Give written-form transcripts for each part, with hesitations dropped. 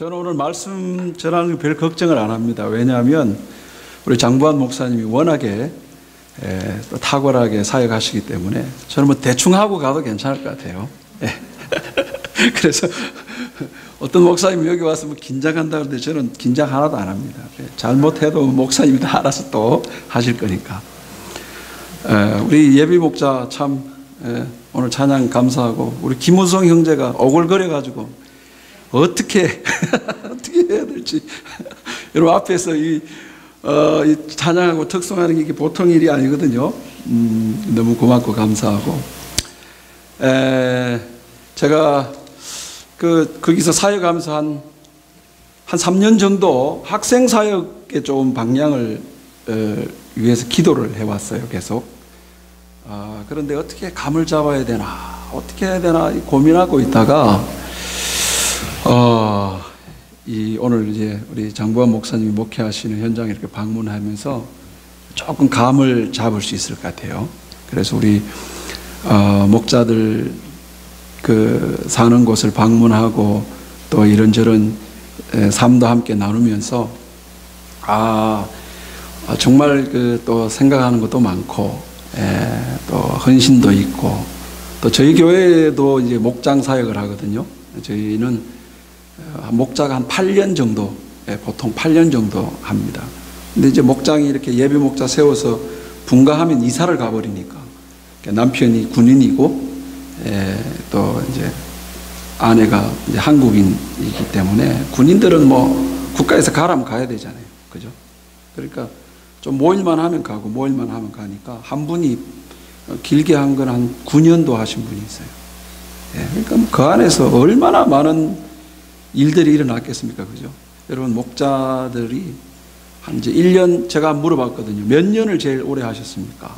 저는 오늘 말씀 전하는 별 걱정을 안 합니다. 왜냐하면 우리 장부환 목사님이 워낙에 또 탁월하게 사역하시기 때문에 저는 뭐 대충 하고 가도 괜찮을 것 같아요. 그래서 어떤 목사님이 여기 와서 뭐 긴장한다 그러는데 저는 긴장 하나도 안 합니다. 잘못해도 목사님이 다 알아서 또 하실 거니까. 우리 예비 목자 참 오늘 찬양 감사하고, 우리 김우성 형제가 오글거려가지고 어떻게 해야 될지 여러분 앞에서 이 찬양하고 특송하는 게 이게 보통 일이 아니거든요. 너무 고맙고 감사하고, 제가 거기서 사역하면서 한 3년 정도 학생 사역에 좀 방향을 위해서 기도를 해왔어요, 계속. 그런데 어떻게 감을 잡아야 되나, 어떻게 해야 되나 고민하고 있다가 오늘 이제 우리 장부환 목사님이 목회하시는 현장에 이렇게 방문하면서 조금 감을 잡을 수 있을 것 같아요. 그래서 우리 목자들 사는 곳을 방문하고 또 이런저런 삶도 함께 나누면서 정말 또 생각하는 것도 많고, 또 헌신도 있고, 또 저희 교회도 이제 목장 사역을 하거든요. 저희는 목자가 한 8년 정도, 보통 8년 정도 합니다. 근데 이제 목장이 이렇게 예비 목자 세워서 분가하면 이사를 가버리니까, 남편이 군인이고, 또 이제 아내가 이제 한국인이기 때문에 군인들은 뭐 국가에서 가라면 가야 되잖아요. 그죠? 그러니까 좀 모일만 하면 가고 모일만 하면 가니까, 한 분이 길게 한 건 한 9년도 하신 분이 있어요. 그러니까 그 안에서 얼마나 많은 일들이 일어났겠습니까? 그죠? 여러분, 목자들이 한 이제 1년, 제가 물어봤거든요. 몇 년을 제일 오래 하셨습니까?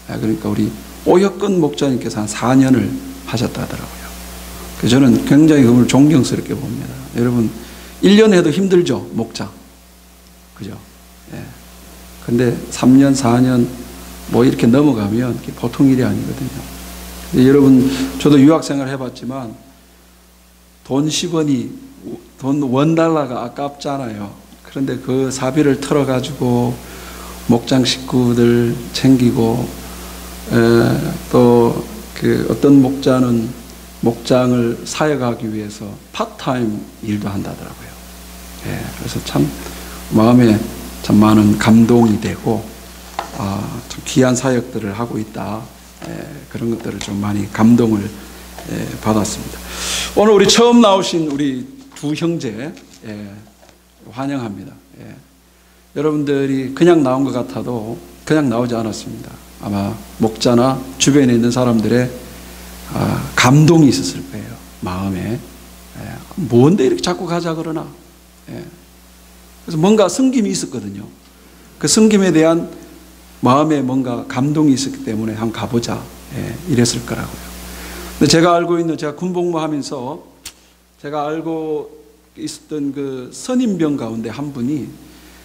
그러니까 우리 오혁근 목자님께서 한 4년을 하셨다 하더라고요. 그래서 저는 굉장히 그분을 존경스럽게 봅니다. 여러분, 1년 해도 힘들죠, 목자. 그죠? 근데 3년, 4년 뭐 이렇게 넘어가면 보통 일이 아니거든요. 여러분, 저도 유학생활 해봤지만 돈 10원이, 돈 $1가 아깝잖아요. 그런데 그 사비를 털어가지고 목장 식구들 챙기고, 또 어떤 목자는 목장을 사역하기 위해서 파트타임 일도 한다더라고요. 그래서 참 마음에 참 많은 감동이 되고, 참 귀한 사역들을 하고 있다. 그런 것들을 좀 많이 감동을 받았습니다. 오늘 우리 처음 나오신 우리 두 형제 환영합니다. 여러분들이 그냥 나온 것 같아도 그냥 나오지 않았습니다. 아마 목자나 주변에 있는 사람들의 감동이 있었을 거예요. 마음에. 뭔데 이렇게 자꾸 가자 그러나. 그래서 뭔가 섬김이 있었거든요. 그 섬김에 대한 마음에 뭔가 감동이 있었기 때문에 한번 가보자, 이랬을 거라고요. 근데 제가 군복무 하면서 제가 알고 있었던 그 선임병 가운데 한 분이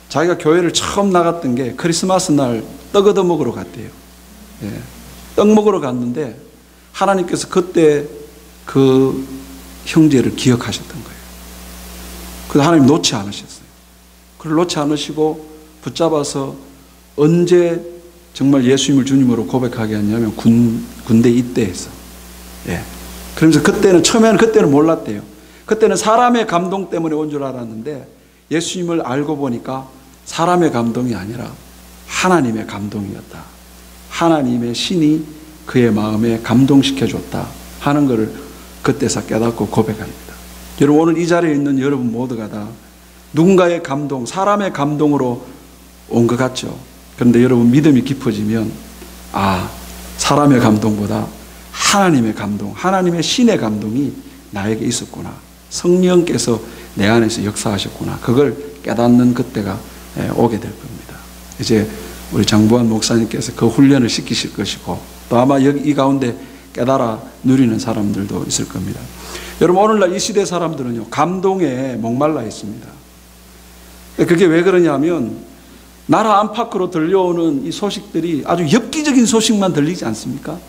자기가 교회를 처음 나갔던 게 크리스마스 날 떡 얻어 먹으러 갔대요. 떡 먹으러 갔는데 하나님께서 그때 그 형제를 기억하셨던 거예요. 그래서 하나님 놓지 않으셨어요. 그걸 놓지 않으시고 붙잡아서 언제 정말 예수님을 주님으로 고백하게 했냐면 군대 입대해서. 그러면서 처음에는 몰랐대요. 그때는 사람의 감동 때문에 온 줄 알았는데 예수님을 알고 보니까 사람의 감동이 아니라 하나님의 감동이었다. 하나님의 신이 그의 마음에 감동시켜줬다 하는 것을 그때서 깨닫고 고백합니다. 여러분, 오늘 이 자리에 있는 여러분 모두가 다 누군가의 감동, 사람의 감동으로 온 것 같죠. 그런데 여러분, 믿음이 깊어지면 사람의 감동보다 하나님의 감동, 하나님의 신의 감동이 나에게 있었구나, 성령께서 내 안에서 역사하셨구나, 그걸 깨닫는 그때가 오게 될 겁니다. 이제 우리 장부환 목사님께서 그 훈련을 시키실 것이고, 또 아마 이 가운데 깨달아 누리는 사람들도 있을 겁니다. 여러분, 오늘날 이 시대 사람들은요, 감동에 목말라 있습니다. 그게 왜 그러냐면 나라 안팎으로 들려오는 이 소식들이 아주 엽기적인 소식만 들리지 않습니까?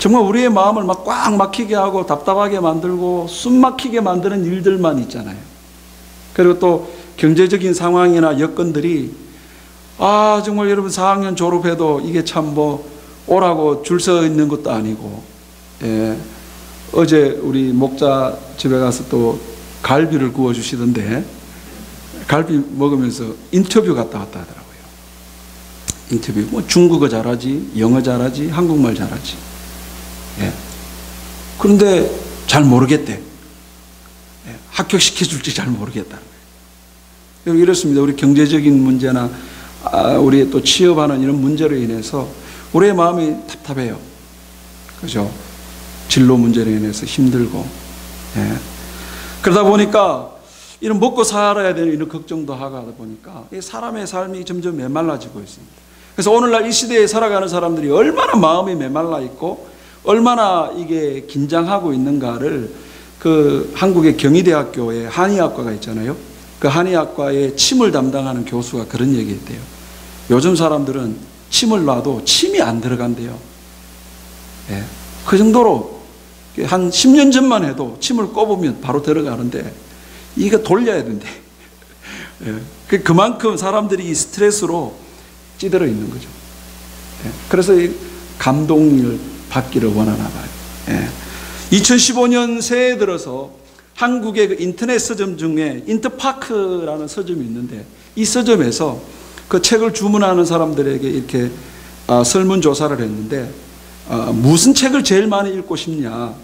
정말 우리의 마음을 막 꽉 막히게 하고 답답하게 만들고 숨 막히게 만드는 일들만 있잖아요. 그리고 또 경제적인 상황이나 여건들이 정말 여러분 4학년 졸업해도 이게 참 뭐 오라고 줄 서 있는 것도 아니고, 어제 우리 목자 집에 가서 또 갈비를 구워 주시던데 갈비 먹으면서 인터뷰 갔다 왔다 하더라고요. 인터뷰 뭐 중국어 잘하지, 영어 잘하지, 한국말 잘하지. 그런데 잘 모르겠대. 합격시켜줄지 잘 모르겠다는 거예요. 이렇습니다. 우리 경제적인 문제나 우리 또 취업하는 이런 문제로 인해서 우리의 마음이 답답해요. 그죠? 진로 문제로 인해서 힘들고. 그러다 보니까 이런 먹고 살아야 되는 이런 걱정도 하고 하다 보니까 사람의 삶이 점점 메말라지고 있습니다. 그래서 오늘날 이 시대에 살아가는 사람들이 얼마나 마음이 메말라 있고 얼마나 이게 긴장하고 있는가를 그 한국의 경희대학교에 한의학과가 있잖아요. 그 한의학과에 침을 담당하는 교수가 그런 얘기했대요. 요즘 사람들은 침을 놔도 침이 안 들어간대요. 그 정도로 한 10년 전만 해도 침을 꼽으면 바로 들어가는데 이거 돌려야 된대. 그만큼 사람들이 이 스트레스로 찌들어 있는 거죠. 그래서 이 감동을 받기를 원하나 봐요. 2015년 새해 들어서 한국의 그 인터넷 서점 중에 인터파크라는 서점이 있는데 이 서점에서 그 책을 주문하는 사람들에게 이렇게 설문조사를 했는데 무슨 책을 제일 많이 읽고 싶냐.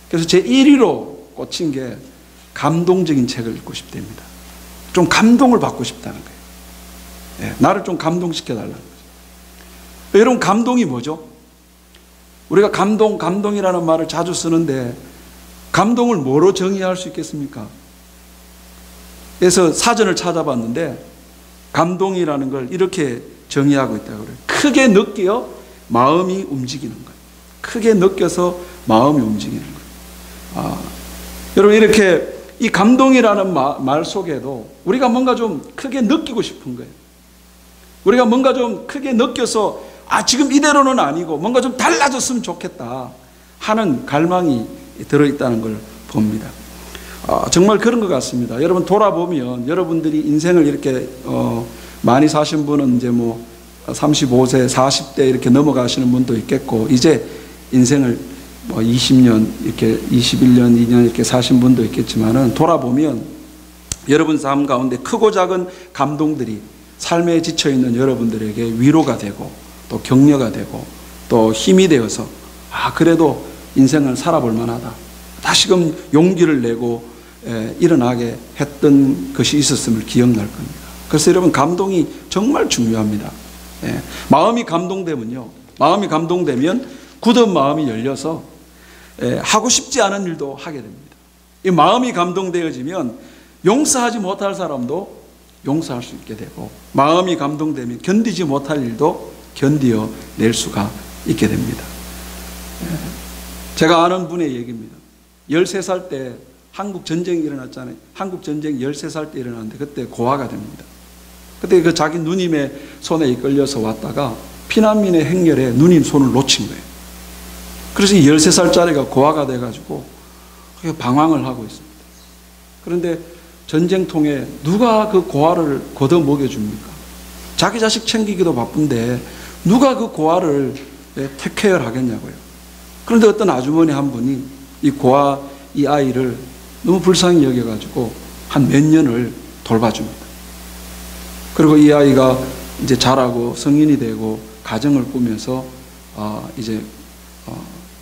그래서 제 1위로 꽂힌 게 감동적인 책을 읽고 싶답니다. 좀 감동을 받고 싶다는 거예요. 나를 좀 감동시켜달라는 거죠. 여러분, 감동이 뭐죠? 우리가 감동이라는 말을 자주 쓰는데 감동을 뭐로 정의할 수 있겠습니까? 그래서 사전을 찾아봤는데 감동이라는 걸 이렇게 정의하고 있다고 그래요. 크게 느껴 마음이 움직이는 거예요. 크게 느껴서 마음이 움직이는 거예요. 여러분, 이렇게 이 감동이라는 말 속에도 우리가 뭔가 좀 크게 느끼고 싶은 거예요. 우리가 뭔가 좀 크게 느껴서 지금 이대로는 아니고 뭔가 좀 달라졌으면 좋겠다 하는 갈망이 들어있다는 걸 봅니다. 정말 그런 것 같습니다. 여러분 돌아보면 여러분들이 인생을 이렇게 많이 사신 분은 이제 뭐 35세, 40대 이렇게 넘어가시는 분도 있겠고 이제 인생을 뭐 20년 이렇게 21년, 2년 이렇게 사신 분도 있겠지만은 돌아보면 여러분 삶 가운데 크고 작은 감동들이 삶에 지쳐 있는 여러분들에게 위로가 되고 또 격려가 되고 또 힘이 되어서 그래도 인생을 살아볼 만하다. 다시금 용기를 내고 일어나게 했던 것이 있었음을 기억날 겁니다. 그래서 여러분 감동이 정말 중요합니다. 마음이 감동되면 굳은 마음이 열려서 하고 싶지 않은 일도 하게 됩니다. 이 마음이 감동되어지면 용서하지 못할 사람도 용서할 수 있게 되고 마음이 감동되면 견디지 못할 일도 견디어낼 수가 있게 됩니다. 제가 아는 분의 얘기입니다. 13살 때 한국 전쟁이 일어났잖아요. 한국 전쟁 13살 때 일어났는데 그때 고아가 됩니다. 그때 그 자기 누님의 손에 이끌려서 왔다가 피난민의 행렬에 누님 손을 놓친 거예요. 그래서 13살짜리가 고아가 돼가지고 방황을 하고 있습니다. 그런데 전쟁통에 누가 그 고아를 걷어 먹여줍니까? 자기 자식 챙기기도 바쁜데 누가 그 고아를 테이크케어를 하겠냐고요. 그런데 어떤 아주머니 한 분이 이 아이를 너무 불쌍히 여겨가지고 한 몇 년을 돌봐줍니다. 그리고 이 아이가 이제 자라고 성인이 되고 가정을 꾸면서 이제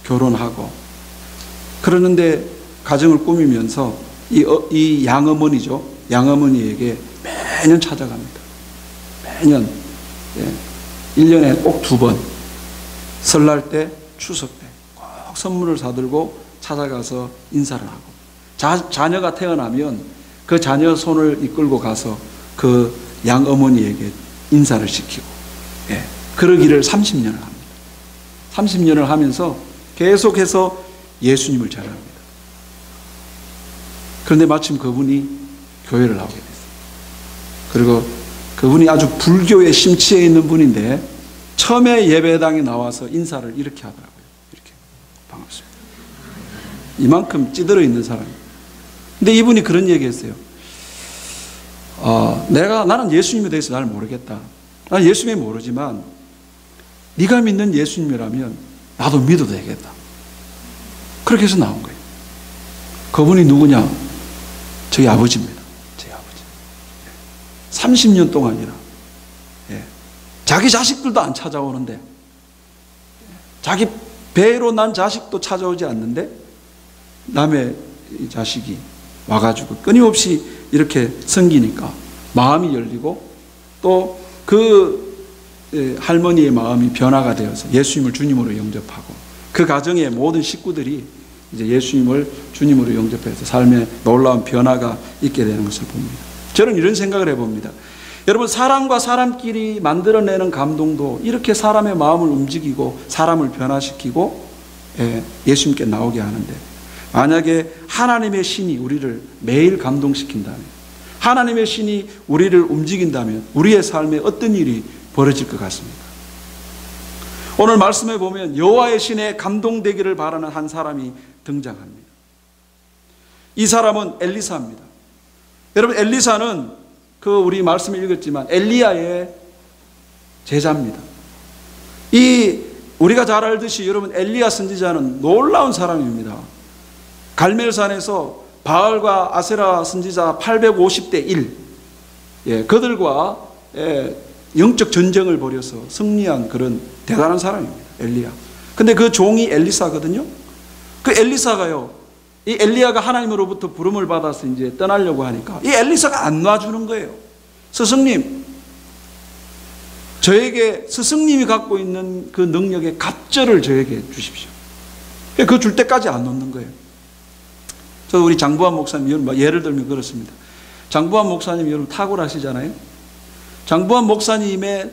결혼하고 그러는데 가정을 꾸미면서 이 양어머니죠. 양어머니에게 매년 찾아갑니다. 매년 1년에 꼭 2번 설날 때 추석 때 꼭 선물을 사들고 찾아가서 인사를 하고 자녀가 태어나면 그 자녀 손을 이끌고 가서 그 양어머니에게 인사를 시키고 그러기를 30년을 합니다. 30년을 하면서 계속해서 예수님을 전합니다. 그런데 마침 그분이 교회를 나오게 됐어요. 그리고 그분이 아주 불교에 심취해 있는 분인데 처음에 예배당에 나와서 인사를 이렇게 하더라고요. 이렇게 이만큼 찌들어 있는 사람이에요. 근데 이분이 그런 얘기 했어요. 나는 예수님에 대해서 잘 모르겠다. 나는 예수님이 모르지만 네가 믿는 예수님이라면 나도 믿어도 되겠다. 그렇게 해서 나온 거예요. 그분이 누구냐? 저희 아버지입니다. 저희 아버지. 30년 동안이나 자기 자식들도 안 찾아오는데, 자기 배로 난 자식도 찾아오지 않는데 남의 자식이 와가지고 끊임없이 이렇게 섬기니까 마음이 열리고, 또 그 할머니의 마음이 변화가 되어서 예수님을 주님으로 영접하고, 그 가정의 모든 식구들이 이제 예수님을 주님으로 영접해서 삶에 놀라운 변화가 있게 되는 것을 봅니다. 저는 이런 생각을 해봅니다. 여러분, 사람과 사람끼리 만들어내는 감동도 이렇게 사람의 마음을 움직이고 사람을 변화시키고 예수님께 나오게 하는데, 만약에 하나님의 신이 우리를 매일 감동시킨다면, 하나님의 신이 우리를 움직인다면 우리의 삶에 어떤 일이 벌어질 것 같습니까? 오늘 말씀에 보면 여호와의 신에 감동되기를 바라는 한 사람이 등장합니다. 이 사람은 엘리사입니다. 여러분, 엘리사는 우리 말씀을 읽었지만 엘리야의 제자입니다. 우리가 잘 알듯이 여러분, 엘리야 선지자는 놀라운 사람입니다. 갈멜산에서 바알과 아세라 선지자 850대 1, 그들과 영적 전쟁을 벌여서 승리한 그런 대단한 사람입니다. 엘리야. 근데 그 종이 엘리사거든요. 그 엘리사가요, 이 엘리야가 하나님으로부터 부름을 받아서 이제 떠나려고 하니까 이 엘리사가 안 놔주는 거예요. 스승님, 저에게 스승님이 갖고 있는 그 능력의 갑절을 저에게 주십시오. 그 줄 때까지 안 놓는 거예요. 우리 장부환 목사님, 여러분, 예를 들면 그렇습니다. 장부환 목사님 여러분 탁월하시잖아요. 장부환 목사님의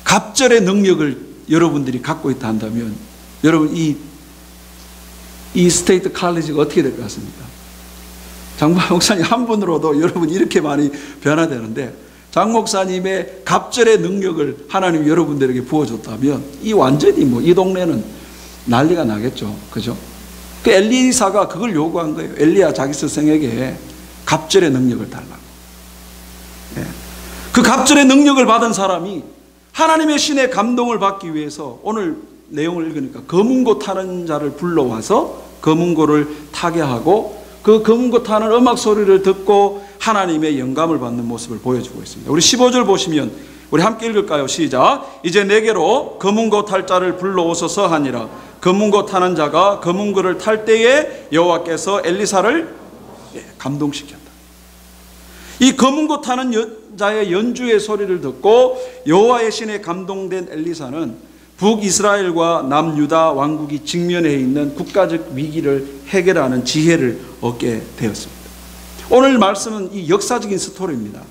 갑절의 능력을 여러분들이 갖고 있다 한다면, 여러분 이 스테이트 칼리지가 어떻게 될 것 같습니까? 장부환 목사님 한 분으로도 여러분 이렇게 많이 변화되는데, 장 목사님의 갑절의 능력을 하나님 여러분들에게 부어줬다면 완전히 이 동네는 난리가 나겠죠. 그죠? 그 엘리사가 그걸 요구한 거예요. 엘리야 자기 스승에게 갑절의 능력을 달라고. 그 갑절의 능력을 받은 사람이 하나님의 신의 감동을 받기 위해서 오늘 내용을 읽으니까 검은고 타는 자를 불러와서 검은고를 타게 하고, 그 검은고 타는 음악 소리를 듣고 하나님의 영감을 받는 모습을 보여주고 있습니다. 우리 15절 보시면 우리 함께 읽을까요? 시작. 이제 내게로 검은고 탈 자를 불러오소서 하니라. 검은고 타는 자가 검은고를 탈 때에 여호와께서 엘리사를 감동시켰다. 이 검은고 타는 자의 연주의 소리를 듣고 여호와의 신에 감동된 엘리사는 북이스라엘과 남유다 왕국이 직면해 있는 국가적 위기를 해결하는 지혜를 얻게 되었습니다. 오늘 말씀은 이 역사적인 스토리입니다.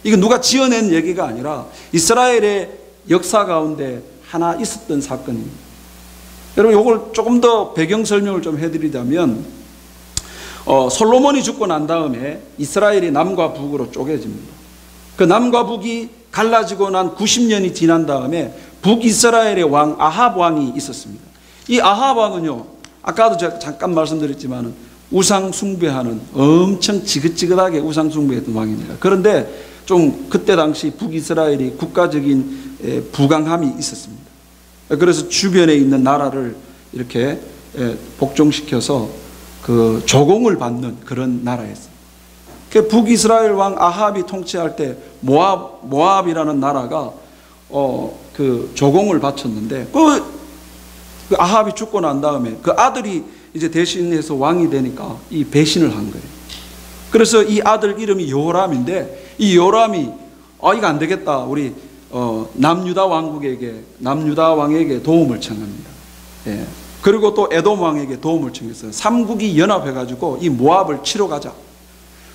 이거 누가 지어낸 얘기가 아니라 이스라엘의 역사 가운데 하나 있었던 사건입니다. 여러분, 이걸 조금 더 배경 설명을 좀 해드리자면, 솔로몬이 죽고 난 다음에 이스라엘이 남과 북으로 쪼개집니다. 그 남과 북이 갈라지고 난 90년이 지난 다음에 북이스라엘의 왕 아합 왕이 있었습니다. 이 아합 왕은요, 아까도 제가 잠깐 말씀드렸지만 우상 숭배하는, 엄청 지긋지긋하게 우상 숭배했던 왕입니다. 그런데 좀 그때 당시 북이스라엘이 국가적인 부강함이 있었습니다. 그래서 주변에 있는 나라를 이렇게 복종시켜서 그 조공을 받는 그런 나라였어요. 그 북이스라엘 왕 아합이 통치할 때 모압이라는 나라가 그 조공을 바쳤는데, 그 아합이 죽고 난 다음에 그 아들이 이제 대신해서 왕이 되니까 이 배신을 한 거예요. 그래서 이 아들 이름이 요람인데, 이 요람이 이거 안 되겠다, 우리 남유다 왕에게 도움을 청합니다. 그리고 또 에돔 왕에게 도움을 청했어요. 삼국이 연합해가지고 이 모압을 치러 가자.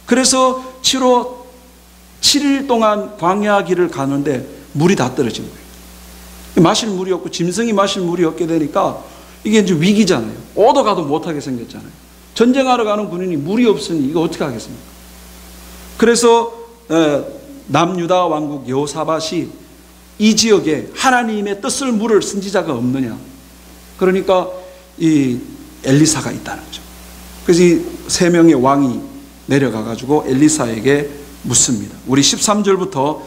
그래서 치러 7일 동안 광야 길을 가는데 물이 다 떨어진 거예요. 마실 물이 없고 짐승이 마실 물이 없게 되니까 이게 이제 위기잖아요. 오도 가도 못하게 생겼잖아요. 전쟁하러 가는 군인이 물이 없으니 이거 어떻게 하겠습니까? 그래서 남유다 왕국 여호사밧이 이 지역에 하나님의 뜻을 물을 선지자가 없느냐. 그러니까 이 엘리사가 있다는 거죠. 그래서 이 세 명의 왕이 내려가가지고 엘리사에게 묻습니다. 우리 13절부터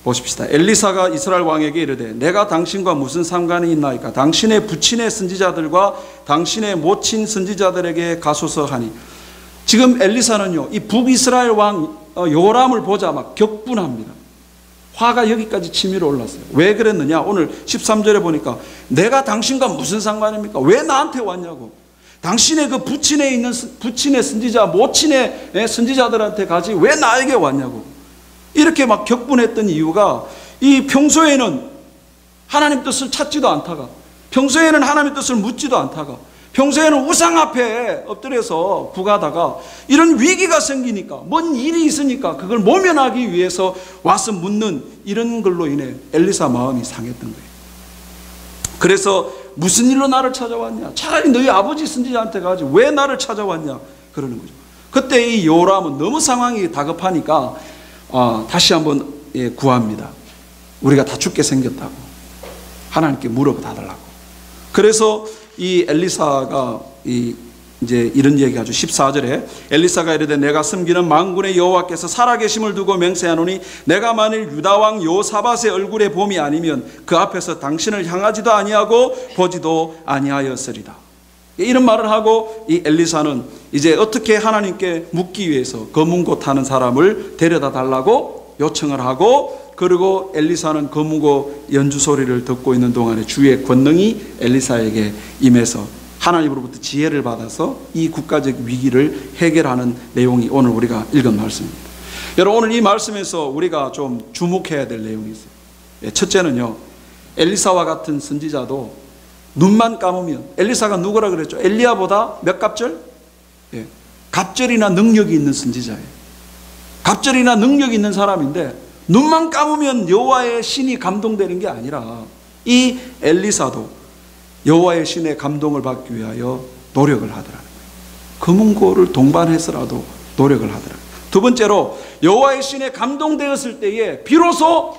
보십시다. 엘리사가 이스라엘 왕에게 이르되 내가 당신과 무슨 상관이 있나이까? 당신의 부친의 선지자들과 당신의 모친 선지자들에게 가소서 하니. 지금 엘리사는요, 이 북이스라엘 왕 요람을 보자 막 격분합니다. 화가 여기까지 치밀어 올랐어요. 왜 그랬느냐? 오늘 13절에 보니까 내가 당신과 무슨 상관입니까? 왜 나한테 왔냐고. 당신의 그 부친에 있는 부친의 선지자, 모친의 선지자들한테 가지 왜 나에게 왔냐고. 이렇게 막 격분했던 이유가 이 평소에는 하나님 뜻을 찾지도 않다가, 평소에는 하나님 뜻을 묻지도 않다가, 평소에는 우상 앞에 엎드려서 구가다가 이런 위기가 생기니까, 뭔 일이 있으니까 그걸 모면하기 위해서 와서 묻는 이런 걸로 인해 엘리사 마음이 상했던 거예요. 그래서 무슨 일로 나를 찾아왔냐? 차라리 너희 아버지 선지자한테 가지 왜 나를 찾아왔냐? 그러는 거죠. 그때 이 요람은 너무 상황이 다급하니까 다시 한번 구합니다. 우리가 다 죽게 생겼다고 하나님께 물어봐달라고. 그래서 이 엘리사가 이제 이런 얘기하죠. 14절에 엘리사가 이르되 내가 섬기는 만군의 여호와께서 살아계심을 두고 맹세하노니 내가 만일 유다왕 요사밧의 얼굴에 봄이 아니면 그 앞에서 당신을 향하지도 아니하고 보지도 아니하였으리다. 이런 말을 하고 이 엘리사는 이제 어떻게 하나님께 묻기 위해서 검은고 타는 사람을 데려다 달라고 요청을 하고, 그리고 엘리사는 검은고 연주 소리를 듣고 있는 동안에 주의 권능이 엘리사에게 임해서 하나님으로부터 지혜를 받아서 이 국가적 위기를 해결하는 내용이 오늘 우리가 읽은 말씀입니다. 여러분, 오늘 이 말씀에서 우리가 좀 주목해야 될 내용이 있어요. 첫째는요, 엘리사와 같은 선지자도 눈만 감으면, 엘리사가 누구라 그랬죠? 엘리야보다 몇 갑절? 갑절이나 능력이 있는 선지자예요. 갑절이나 능력이 있는 사람인데 눈만 감으면 여호와의 신이 감동되는 게 아니라 이 엘리사도 여호와의 신의 감동을 받기 위하여 노력을 하더라는 거예요. 검은고를 동반해서라도 노력을 하더라고요. 두 번째로 여호와의 신에 감동되었을 때에 비로소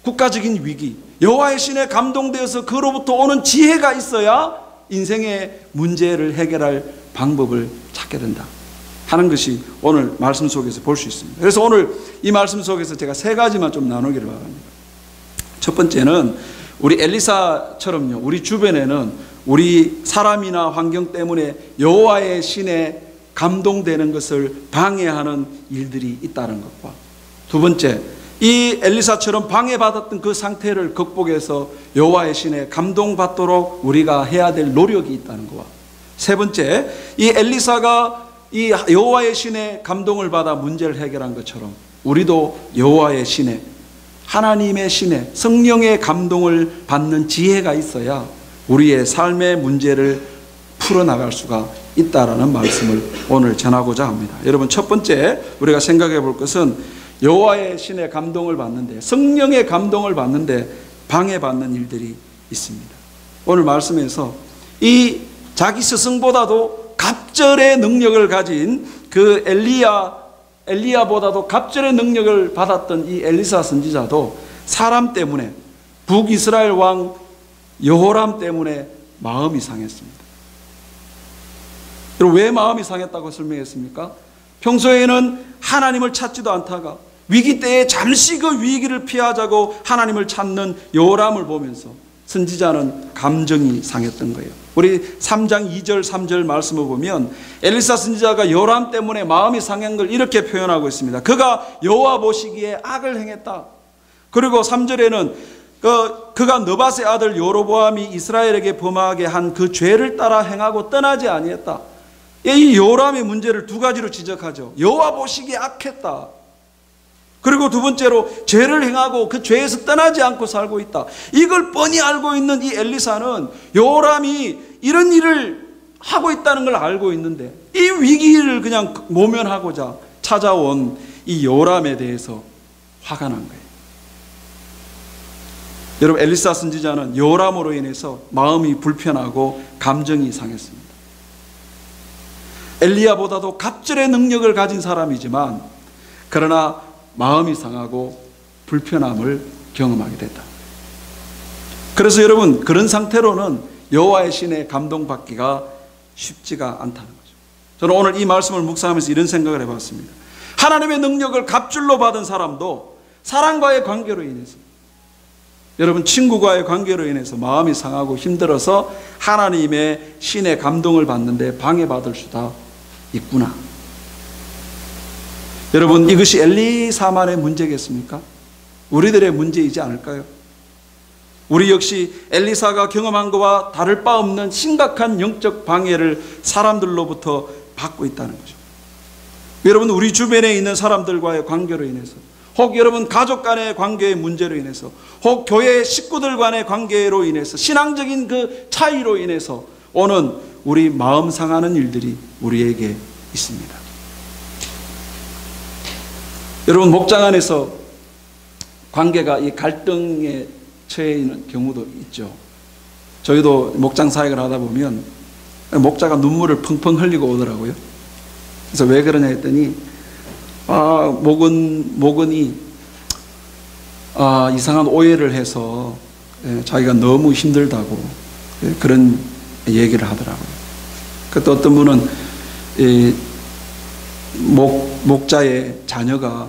국가적인 위기, 여호와의 신에 감동되어서 그로부터 오는 지혜가 있어야 인생의 문제를 해결할 방법을 찾게 된다 하는 것이 오늘 말씀 속에서 볼 수 있습니다. 그래서 오늘 이 말씀 속에서 제가 세 가지만 좀 나누기를 바랍니다. 첫 번째는 우리 엘리사처럼요, 우리 주변에는 우리 사람이나 환경 때문에 여호와의 신에 감동되는 것을 방해하는 일들이 있다는 것과, 두 번째, 이 엘리사처럼 방해받았던 그 상태를 극복해서 여호와의 신에 감동받도록 우리가 해야 될 노력이 있다는 것과, 세 번째, 이 엘리사가 이 여호와의 신에 감동을 받아 문제를 해결한 것처럼 우리도 여호와의 신에, 하나님의 신에, 성령의 감동을 받는 지혜가 있어야 우리의 삶의 문제를 풀어나갈 수가 있다라는 말씀을 오늘 전하고자 합니다. 여러분, 첫 번째 우리가 생각해 볼 것은 여호와의 신의 감동을 받는데, 성령의 감동을 받는데 방해받는 일들이 있습니다. 오늘 말씀에서 이 자기 스승보다도 갑절의 능력을 가진 그 엘리야보다도 갑절의 능력을 받았던 이 엘리사 선지자도 사람 때문에, 북이스라엘 왕 여호람 때문에 마음이 상했습니다. 여러분, 왜 마음이 상했다고 설명했습니까? 평소에는 하나님을 찾지도 않다가 위기 때에 잠시 그 위기를 피하자고 하나님을 찾는 여호람을 보면서 선지자는 감정이 상했던 거예요. 우리 3장 2절 3절 말씀을 보면 엘리사 선지자가 여호람 때문에 마음이 상한 걸 이렇게 표현하고 있습니다. 그가 여호와 보시기에 악을 행했다. 그리고 3절에는 그가 느밧의 아들 여로보암이 이스라엘에게 범하게 한 그 죄를 따라 행하고 떠나지 아니했다. 이 여호람의 문제를 두 가지로 지적하죠. 여호와 보시기에 악했다. 그리고 두 번째로 죄를 행하고 그 죄에서 떠나지 않고 살고 있다. 이걸 뻔히 알고 있는 이 엘리사는 여호람이 이런 일을 하고 있다는 걸 알고 있는데 이 위기를 그냥 모면하고자 찾아온 이 여호람에 대해서 화가 난 거예요. 여러분, 엘리사 선지자는 여호람으로 인해서 마음이 불편하고 감정이 상했습니다. 엘리야보다도 갑절의 능력을 가진 사람이지만 그러나 마음이 상하고 불편함을 경험하게 됐다. 그래서 여러분, 그런 상태로는 여호와의 신에 감동받기가 쉽지가 않다는 거죠. 저는 오늘 이 말씀을 묵상하면서 이런 생각을 해봤습니다. 하나님의 능력을 갑줄로 받은 사람도 사랑과의 관계로 인해서, 여러분 친구과의 관계로 인해서 마음이 상하고 힘들어서 하나님의 신의 감동을 받는데 방해받을 수가 있구나. 여러분, 이것이 엘리사만의 문제겠습니까? 우리들의 문제이지 않을까요? 우리 역시 엘리사가 경험한 것과 다를 바 없는 심각한 영적 방해를 사람들로부터 받고 있다는 거죠. 여러분, 우리 주변에 있는 사람들과의 관계로 인해서, 혹 여러분 가족 간의 관계의 문제로 인해서, 혹 교회 식구들 간의 관계로 인해서, 신앙적인 그 차이로 인해서 오는 우리 마음 상하는 일들이 우리에게 있습니다. 여러분, 목장 안에서 관계가 이 갈등에 처해 있는 경우도 있죠. 저희도 목장 사역을 하다 보면 목자가 눈물을 펑펑 흘리고 오더라고요. 그래서 왜 그러냐 했더니 목원이 이상한 오해를 해서 자기가 너무 힘들다고 그런 얘기를 하더라고요. 또 어떤 분은 목자의 자녀가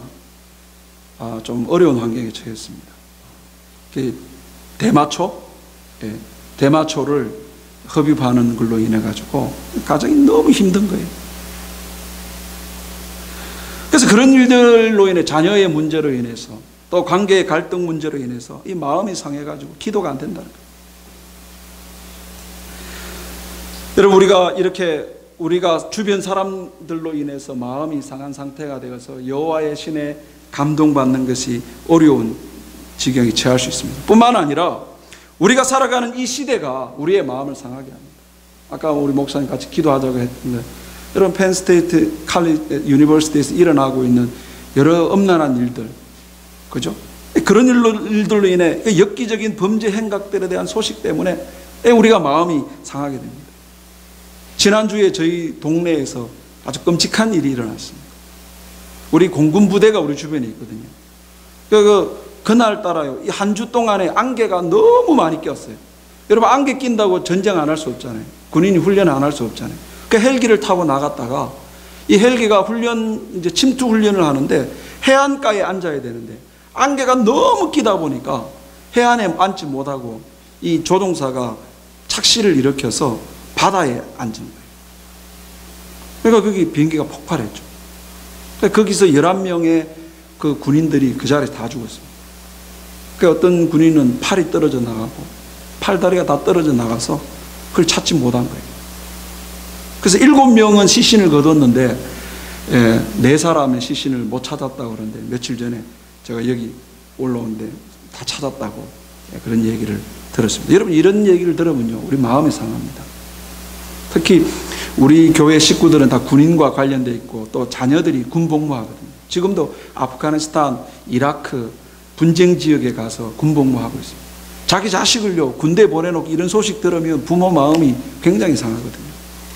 좀 어려운 환경에 처했습니다. 대마초를 흡입하는 걸로 인해 가지고 가정이 너무 힘든 거예요. 그래서 그런 일들로 인해, 자녀의 문제로 인해서, 또 관계의 갈등 문제로 인해서 이 마음이 상해가지고 기도가 안 된다는 거예요. 여러분, 우리가 주변 사람들로 인해서 마음이 상한 상태가 되어서 여호와의 신에 감동받는 것이 어려운 지경에 처할 수 있습니다. 뿐만 아니라 우리가 살아가는 이 시대가 우리의 마음을 상하게 합니다. 아까 우리 목사님 같이 기도하자고 했는데, 여러분 펜스테이트 유니버시티에서 일어나고 있는 여러 엄란한 일들, 그죠? 그런 일들로 인해 엽기적인 범죄 행각들에 대한 소식 때문에 우리가 마음이 상하게 됩니다. 지난주에 저희 동네에서 아주 끔찍한 일이 일어났습니다. 우리 공군 부대가 우리 주변에 있거든요. 그날따라요, 이 한 주 동안에 안개가 너무 많이 꼈어요. 여러분, 안개 낀다고 전쟁 안 할 수 없잖아요. 군인이 훈련 안 할 수 없잖아요. 그 헬기를 타고 나갔다가 이 헬기가 이제 침투 훈련을 하는데 해안가에 앉아야 되는데 안개가 너무 끼다 보니까 해안에 앉지 못하고 이 조종사가 착시를 일으켜서 바다에 앉은 거예요. 그러니까 거기 비행기가 폭발했죠. 거기서 11명의 그 군인들이 그 자리에 다 죽었습니다. 그 어떤 군인은 팔이 떨어져 나가고 팔다리가 다 떨어져 나가서 그걸 찾지 못한 거예요. 그래서 7명은 시신을 거뒀는데 4사람의 시신을 못 찾았다고 그러는데, 며칠 전에 제가 여기 올라오는데 다 찾았다고 그런 얘기를 들었습니다. 여러분, 이런 얘기를 들으면요, 우리 마음이 상합니다. 특히 우리 교회 식구들은 다 군인과 관련되어 있고 또 자녀들이 군 복무하거든요. 지금도 아프가니스탄, 이라크 분쟁 지역에 가서 군 복무하고 있습니다. 자기 자식을요 군대 보내놓고 이런 소식 들으면 부모 마음이 굉장히 상하거든요.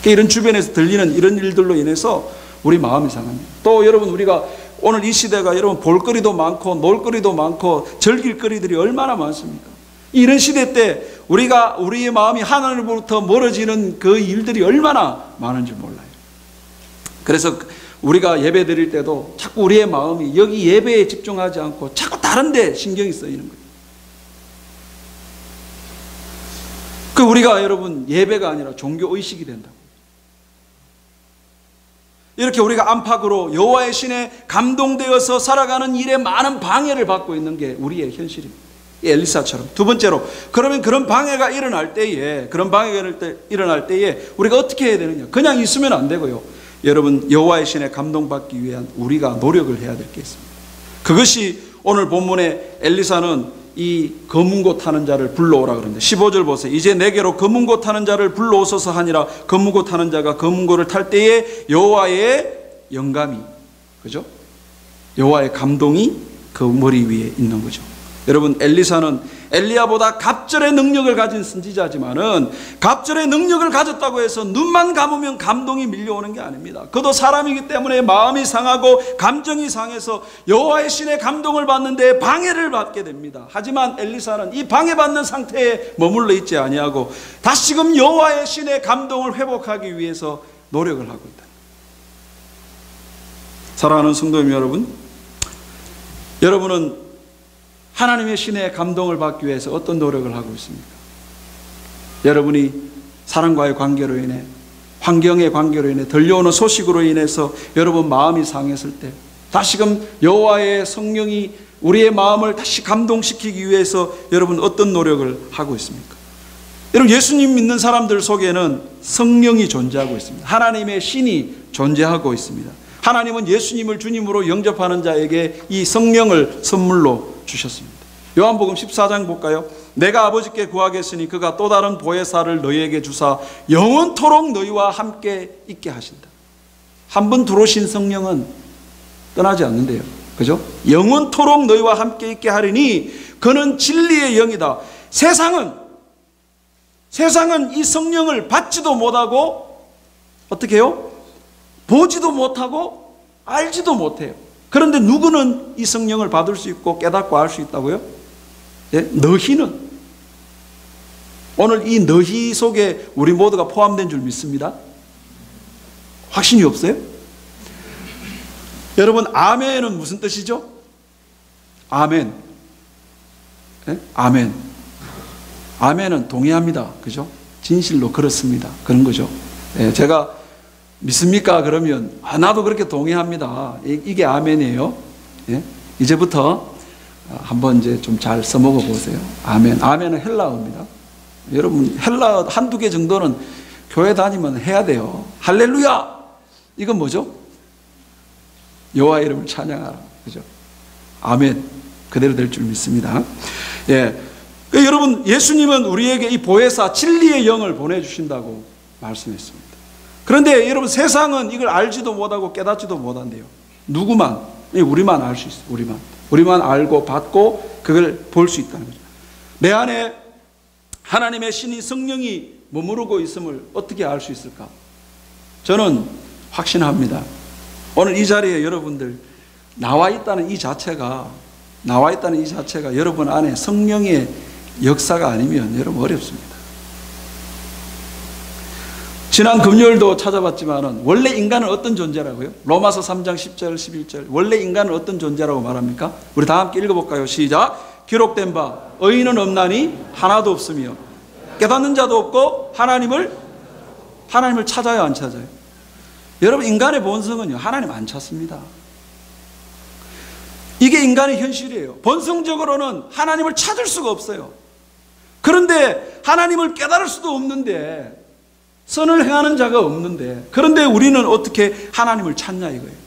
그러니까 이런 주변에서 들리는 이런 일들로 인해서 우리 마음이 상합니다. 또 여러분, 우리가 오늘 이 시대가 여러분 볼거리도 많고 놀거리도 많고 즐길 거리들이 얼마나 많습니까? 이런 시대 때 우리의 마음이 하나님으로부터 멀어지는 그 일들이 얼마나 많은지 몰라요. 그래서 우리가 예배 드릴 때도 자꾸 우리의 마음이 여기 예배에 집중하지 않고 자꾸 다른 데 신경이 쓰이는 거예요. 우리가 여러분 예배가 아니라 종교의식이 된다고. 이렇게 우리가 안팎으로 여호와의 신에 감동되어서 살아가는 일에 많은 방해를 받고 있는 게 우리의 현실입니다. 엘리사처럼. 두 번째로, 그러면 그런 방해가 일어날 때에 우리가 어떻게 해야 되느냐? 그냥 있으면 안 되고요. 여러분, 여호와의 신에 감동받기 위한 우리가 노력을 해야 될 게 있습니다. 그것이 오늘 본문에 엘리사는 이 검은고 타는 자를 불러오라 그러는데, 15절 보세요. 이제 내게로 검은고 타는 자를 불러오소서 하니라. 검은고 타는 자가 검은고를 탈 때에 여호와의 영감이, 그죠? 여호와의 감동이 그 머리 위에 있는 거죠. 여러분, 엘리사는 엘리야보다 갑절의 능력을 가진 선지자지만은 갑절의 능력을 가졌다고 해서 눈만 감으면 감동이 밀려오는 게 아닙니다. 그도 사람이기 때문에 마음이 상하고 감정이 상해서 여호와의 신의 감동을 받는데 방해를 받게 됩니다. 하지만 엘리사는 이 방해받는 상태에 머물러 있지 아니하고 다시금 여호와의 신의 감동을 회복하기 위해서 노력을 하고 있다. 사랑하는 성도님 여러분, 여러분은 하나님의 신의 감동을 받기 위해서 어떤 노력을 하고 있습니까? 여러분이 사람과의 관계로 인해, 환경의 관계로 인해, 들려오는 소식으로 인해서 여러분 마음이 상했을 때 다시금 여호와의 성령이 우리의 마음을 다시 감동시키기 위해서 여러분 어떤 노력을 하고 있습니까? 여러분, 예수님 믿는 사람들 속에는 성령이 존재하고 있습니다. 하나님의 신이 존재하고 있습니다. 하나님은 예수님을 주님으로 영접하는 자에게 이 성령을 선물로 주셨습니다. 요한복음 14장 볼까요? 내가 아버지께 구하겠으니 그가 또 다른 보혜사를 너희에게 주사 영원토록 너희와 함께 있게 하신다. 한 번 들어오신 성령은 떠나지 않는데요. 그죠? 영원토록 너희와 함께 있게 하리니 그는 진리의 영이다. 세상은 이 성령을 받지도 못하고 어떻게 해요? 보지도 못하고 알지도 못해요. 그런데 누구는 이 성령을 받을 수 있고 깨닫고 알 수 있다고요? 예? 너희는. 오늘 이 너희 속에 우리 모두가 포함된 줄 믿습니다. 확신이 없어요? 여러분, 아멘은 무슨 뜻이죠? 아멘. 예? 아멘. 아멘은 동의합니다. 그죠? 진실로 그렇습니다. 그런 거죠. 예, 제가 믿습니까? 그러면 나도 그렇게 동의합니다. 이게 아멘이에요. 예? 이제부터 한번 이제 좀 잘 써먹어 보세요. 아멘. 아멘은 헬라어입니다. 여러분, 헬라어 한두 개 정도는 교회 다니면 해야 돼요. 할렐루야! 이건 뭐죠? 여호와 이름을 찬양하라. 그죠? 아멘. 그대로 될 줄 믿습니다. 예. 그러니까 여러분, 예수님은 우리에게 이 보혜사 진리의 영을 보내주신다고 말씀했습니다. 그런데 여러분, 세상은 이걸 알지도 못하고 깨닫지도 못한대요. 누구만? 우리만 알 수 있어요. 우리만 알고 받고 그걸 볼 수 있다는 거죠. 내 안에 하나님의 신이 성령이 머무르고 있음을 어떻게 알 수 있을까? 저는 확신합니다. 오늘 이 자리에 여러분들 나와 있다는 이 자체가 여러분 안에 성령의 역사가 아니면 여러분 어렵습니다. 지난 금요일도 찾아봤지만은 원래 인간은 어떤 존재라고요? 로마서 3장 10절 11절. 원래 인간은 어떤 존재라고 말합니까? 우리 다 함께 읽어볼까요? 시작. 기록된 바 의인은 없나니 하나도 없으며 깨닫는 자도 없고 하나님을 찾아요, 안 찾아요? 여러분, 인간의 본성은요, 하나님 안 찾습니다. 이게 인간의 현실이에요. 본성적으로는 하나님을 찾을 수가 없어요. 그런데 하나님을 깨달을 수도 없는데, 선을 행하는 자가 없는데, 그런데 우리는 어떻게 하나님을 찾냐 이거예요.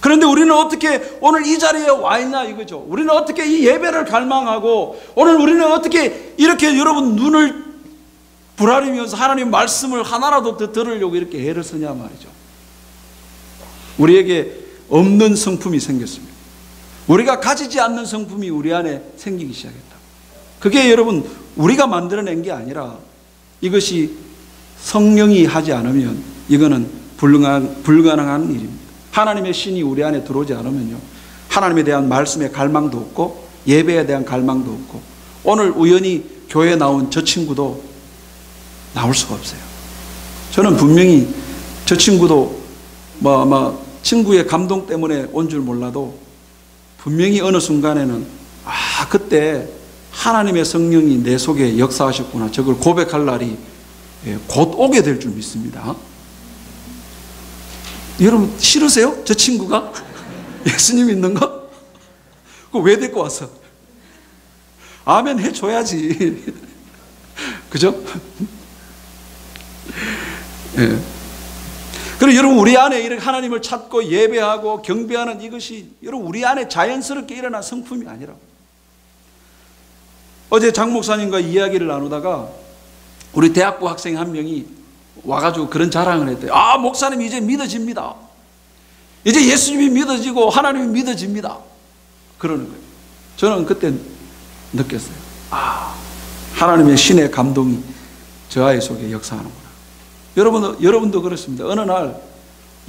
그런데 우리는 어떻게 오늘 이 자리에 와 있나 이거죠. 우리는 어떻게 이 예배를 갈망하고, 오늘 우리는 어떻게 이렇게 여러분 눈을 부라리면서 하나님 말씀을 하나라도 더 들으려고 이렇게 애를 쓰냐 말이죠. 우리에게 없는 성품이 생겼습니다. 우리가 가지지 않는 성품이 우리 안에 생기기 시작했다. 그게 여러분 우리가 만들어낸 게 아니라 이것이 성령이 하지 않으면 이거는 불가능한 일입니다. 하나님의 신이 우리 안에 들어오지 않으면요, 하나님에 대한 말씀의 갈망도 없고 예배에 대한 갈망도 없고, 오늘 우연히 교회에 나온 저 친구도 나올 수가 없어요. 저는 분명히 저 친구도 친구의 감동 때문에 온 줄 몰라도 분명히 어느 순간에는 그때 하나님의 성령이 내 속에 역사하셨구나, 저걸 고백할 날이 곧 오게 될 줄 믿습니다. 여러분 싫으세요? 저 친구가? 예수님 믿는 거? 그거 왜 데리고 왔어? 아멘 해줘야지. 그죠? 예. 그리고 여러분 우리 안에 이렇게 하나님을 찾고 예배하고 경배하는 이것이 여러분 우리 안에 자연스럽게 일어난 성품이 아니라고. 어제 장 목사님과 이야기를 나누다가 우리 대학부 학생 한 명이 와가지고 그런 자랑을 했대요. 목사님 이제 믿어집니다. 이제 예수님이 믿어지고 하나님이 믿어집니다. 그러는 거예요. 저는 그때 느꼈어요. 아, 하나님의 신의 감동이 저 아이 속에 역사하는구나. 여러분도 그렇습니다. 어느 날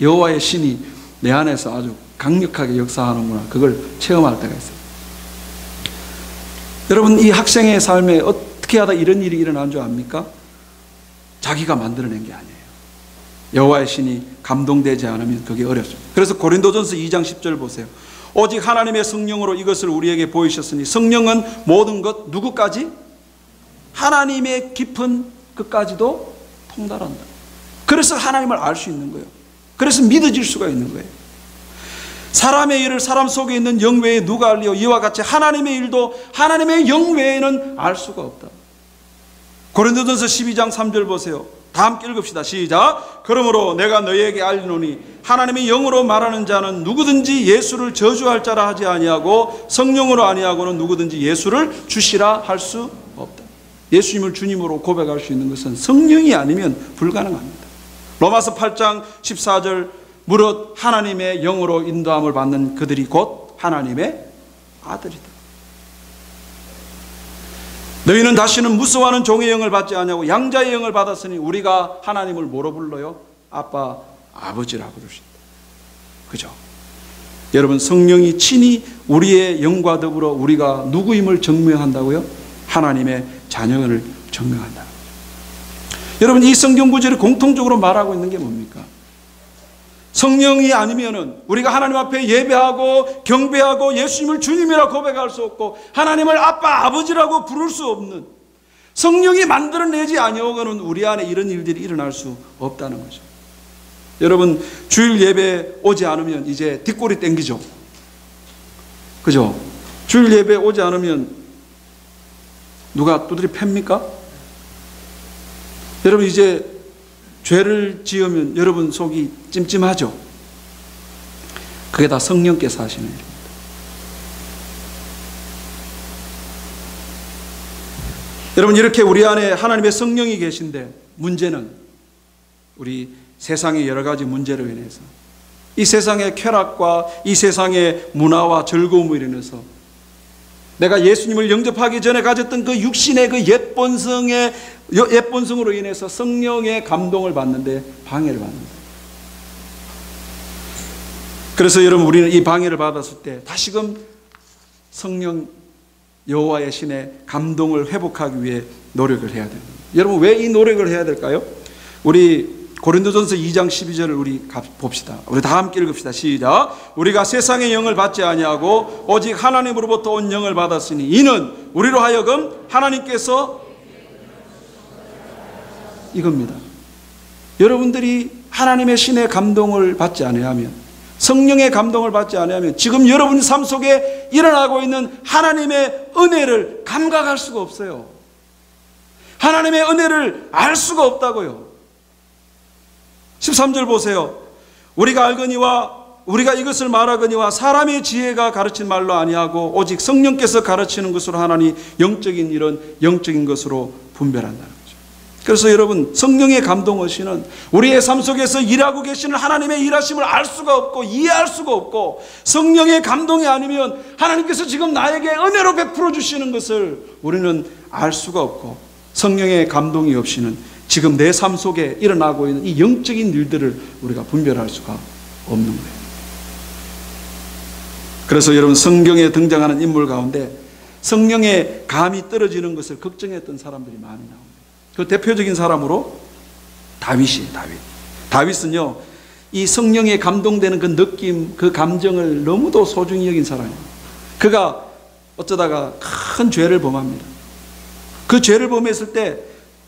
여호와의 신이 내 안에서 아주 강력하게 역사하는구나. 그걸 체험할 때가 있어요. 여러분, 이 학생의 삶에 어떻게 하다 이런 일이 일어난 줄 압니까? 자기가 만들어낸 게 아니에요. 여호와의 신이 감동되지 않으면 그게 어렵습니다. 그래서 고린도전서 2장 10절 보세요. 오직 하나님의 성령으로 이것을 우리에게 보이셨으니 성령은 모든 것 누구까지? 하나님의 깊은 끝까지도 통달한다. 그래서 하나님을 알 수 있는 거예요. 그래서 믿어질 수가 있는 거예요. 사람의 일을 사람 속에 있는 영 외에 누가 알리요? 이와 같이 하나님의 일도 하나님의 영 외에는 알 수가 없다. 고린도전서 12장 3절 보세요. 다 함께 읽읍시다. 시작. 그러므로 내가 너희에게 알리노니 하나님의 영으로 말하는 자는 누구든지 예수를 저주할 자라 하지 아니하고 성령으로 아니하고는 누구든지 예수를 주시라 할 수 없다. 예수님을 주님으로 고백할 수 있는 것은 성령이 아니면 불가능합니다. 로마서 8장 14절 무릇 하나님의 영으로 인도함을 받는 그들이 곧 하나님의 아들이다. 너희는 다시는 무서워하는 종의 영을 받지 아니하고 양자의 영을 받았으니 우리가 하나님을 뭐로 불러요? 아빠, 아버지라고 부르신다. 그죠? 여러분, 성령이 친히 우리의 영과 더불어 우리가 누구임을 증명한다고요? 하나님의 자녀를 증명한다. 여러분, 이 성경 구절이 공통적으로 말하고 있는 게 뭡니까? 성령이 아니면은 우리가 하나님 앞에 예배하고 경배하고 예수님을 주님이라 고백할 수 없고 하나님을 아빠, 아버지라고 부를 수 없는, 성령이 만들어내지 아니하고는 우리 안에 이런 일들이 일어날 수 없다는 거죠. 여러분, 주일 예배 오지 않으면 이제 뒷골이 땡기죠. 그죠? 주일 예배 오지 않으면 누가 두드려 팹니까? 여러분, 이제 죄를 지으면 여러분 속이 찜찜하죠. 그게 다 성령께서 하시는 일입니다. 여러분, 이렇게 우리 안에 하나님의 성령이 계신데 문제는 우리 세상의 여러 가지 문제로 인해서, 이 세상의 쾌락과 이 세상의 문화와 즐거움으로 인해서 내가 예수님을 영접하기 전에 가졌던 그 육신의 그 옛본성으로 인해서 성령의 감동을 받는데 방해를 받는다. 그래서 여러분, 우리는 이 방해를 받았을 때 다시금 성령 여호와의 신의 감동을 회복하기 위해 노력을 해야 됩니다. 여러분, 왜 이 노력을 해야 될까요? 우리 고린도전서 2장 12절을 우리 봅시다. 우리 다 함께 읽읍시다. 시작. 우리가 세상의 영을 받지 아니하고 오직 하나님으로부터 온 영을 받았으니 이는 우리로 하여금 하나님께서, 이겁니다. 여러분들이 하나님의 신의 감동을 받지 아니하면, 성령의 감동을 받지 아니하면 지금 여러분 삶 속에 일어나고 있는 하나님의 은혜를 감각할 수가 없어요. 하나님의 은혜를 알 수가 없다고요. 13절 보세요. 우리가 알거니와 우리가 이것을 말하거니와 사람의 지혜가 가르친 말로 아니하고 오직 성령께서 가르치는 것으로 하나니 영적인 일은 영적인 것으로 분별한다는 거죠. 그래서 여러분, 성령의 감동하시는 우리의 삶 속에서 일하고 계시는 하나님의 일하심을 알 수가 없고 이해할 수가 없고, 성령의 감동이 아니면 하나님께서 지금 나에게 은혜로 베풀어 주시는 것을 우리는 알 수가 없고, 성령의 감동이 없이는 지금 내 삶 속에 일어나고 있는 이 영적인 일들을 우리가 분별할 수가 없는 거예요. 그래서 여러분, 성경에 등장하는 인물 가운데 성령의 감이 떨어지는 것을 걱정했던 사람들이 많이 나옵니다. 그 대표적인 사람으로 다윗이에요. 다윗은요, 이 성령에 감동되는 그 느낌, 그 감정을 너무도 소중히 여긴 사람이에요. 그가 어쩌다가 큰 죄를 범합니다. 그 죄를 범했을 때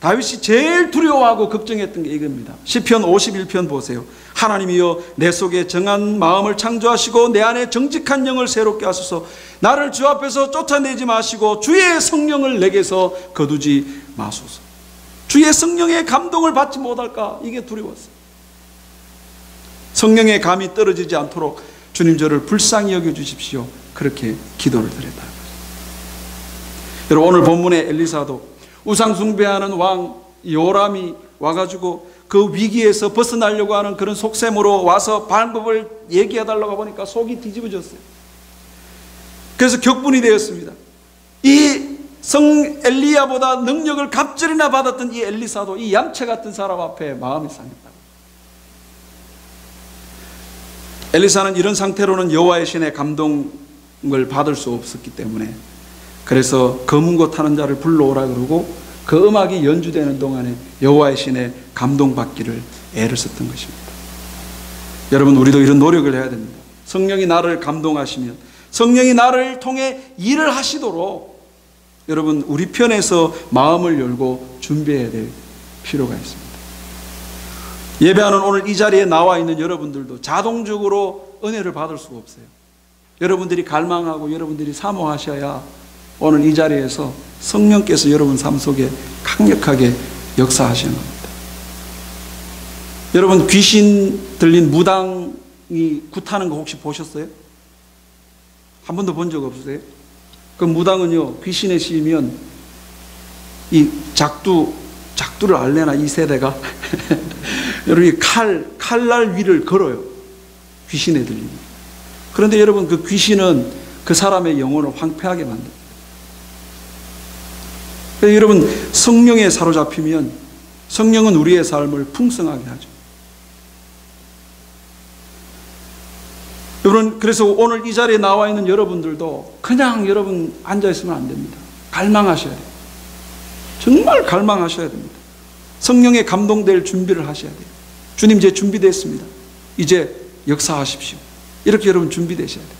다윗이 제일 두려워하고 걱정했던 게 이겁니다. 시편 51편 보세요. 하나님이여, 내 속에 정한 마음을 창조하시고 내 안에 정직한 영을 새롭게 하소서. 나를 주 앞에서 쫓아내지 마시고 주의 성령을 내게서 거두지 마소서. 주의 성령의 감동을 받지 못할까, 이게 두려웠어요. 성령의 감이 떨어지지 않도록 주님, 저를 불쌍히 여겨주십시오. 그렇게 기도를 드렸다는 거죠. 여러분, 오늘 본문의 엘리사도 우상 숭배하는 왕 요람이 와가지고 그 위기에서 벗어나려고 하는 그런 속셈으로 와서 방법을 얘기해달라고 보니까 속이 뒤집어졌어요. 그래서 격분이 되었습니다. 이 성 엘리야보다 능력을 갑절이나 받았던 이 엘리사도 이 양채 같은 사람 앞에 마음이 상했다. 엘리사는 이런 상태로는 여호와의 신의 감동을 받을 수 없었기 때문에 그래서 검은고 타는 자를 불러오라 그러고 그 음악이 연주되는 동안에 여호와의 신의 감동받기를 애를 썼던 것입니다. 여러분, 우리도 이런 노력을 해야 됩니다. 성령이 나를 감동하시면 성령이 나를 통해 일을 하시도록 여러분, 우리 편에서 마음을 열고 준비해야 될 필요가 있습니다. 예배하는 오늘 이 자리에 나와 있는 여러분들도 자동적으로 은혜를 받을 수가 없어요. 여러분들이 갈망하고 여러분들이 사모하셔야 오늘 이 자리에서 성령께서 여러분 삶 속에 강력하게 역사하시는 겁니다. 여러분, 귀신 들린 무당이 굿하는 거 혹시 보셨어요? 한 번도 본 적 없으세요? 그 무당은요, 귀신에 씌이면 이 작두를 알래나 이 세대가 여러분이 칼날 위를 걸어요. 귀신에 들리면. 그런데 여러분, 그 귀신은 그 사람의 영혼을 황폐하게 만듭니다. 그래서 여러분, 성령에 사로잡히면 성령은 우리의 삶을 풍성하게 하죠. 여러분, 그래서 오늘 이 자리에 나와 있는 여러분들도 그냥 여러분 앉아있으면 안 됩니다. 갈망하셔야 돼요. 정말 갈망하셔야 됩니다. 성령에 감동될 준비를 하셔야 돼요. 주님, 이제 준비됐습니다. 이제 역사하십시오. 이렇게 여러분 준비되셔야 돼요.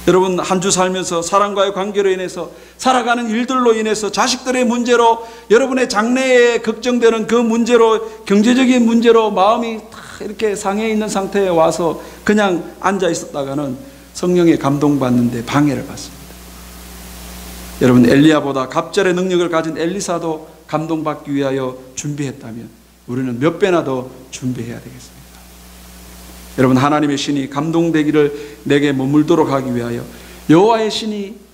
여러분, 한 주 살면서 사람과의 관계로 인해서 살아가는 일들로 인해서 자식들의 문제로 여러분의 장래에 걱정되는 그 문제로 경제적인 문제로 마음이 다 이렇게 상해 있는 상태에 와서 그냥 앉아 있었다가는 성령의 감동받는데 방해를 받습니다. 여러분, 엘리야보다 갑절의 능력을 가진 엘리사도 감동받기 위하여 준비했다면 우리는 몇 배나 더 준비해야 되겠습니다. 여러분, 하나님의 신이 감동되기를 내게 머물도록 하기 위하여 여호와의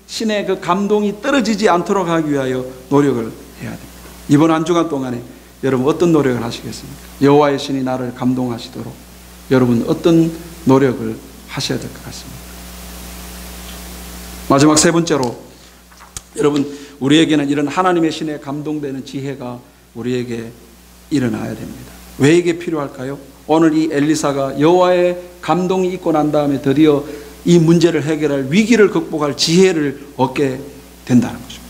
신의 그 감동이 떨어지지 않도록 하기 위하여 노력을 해야 됩니다. 이번 한 주간 동안에 여러분 어떤 노력을 하시겠습니까? 여호와의 신이 나를 감동하시도록 여러분 어떤 노력을 하셔야 될 것 같습니다. 마지막 세 번째로, 여러분, 우리에게는 이런 하나님의 신에 감동되는 지혜가 우리에게 일어나야 됩니다. 왜 이게 필요할까요? 오늘 이 엘리사가 여호와의 감동이 있고 난 다음에 드디어 이 문제를 해결할, 위기를 극복할 지혜를 얻게 된다는 거죠.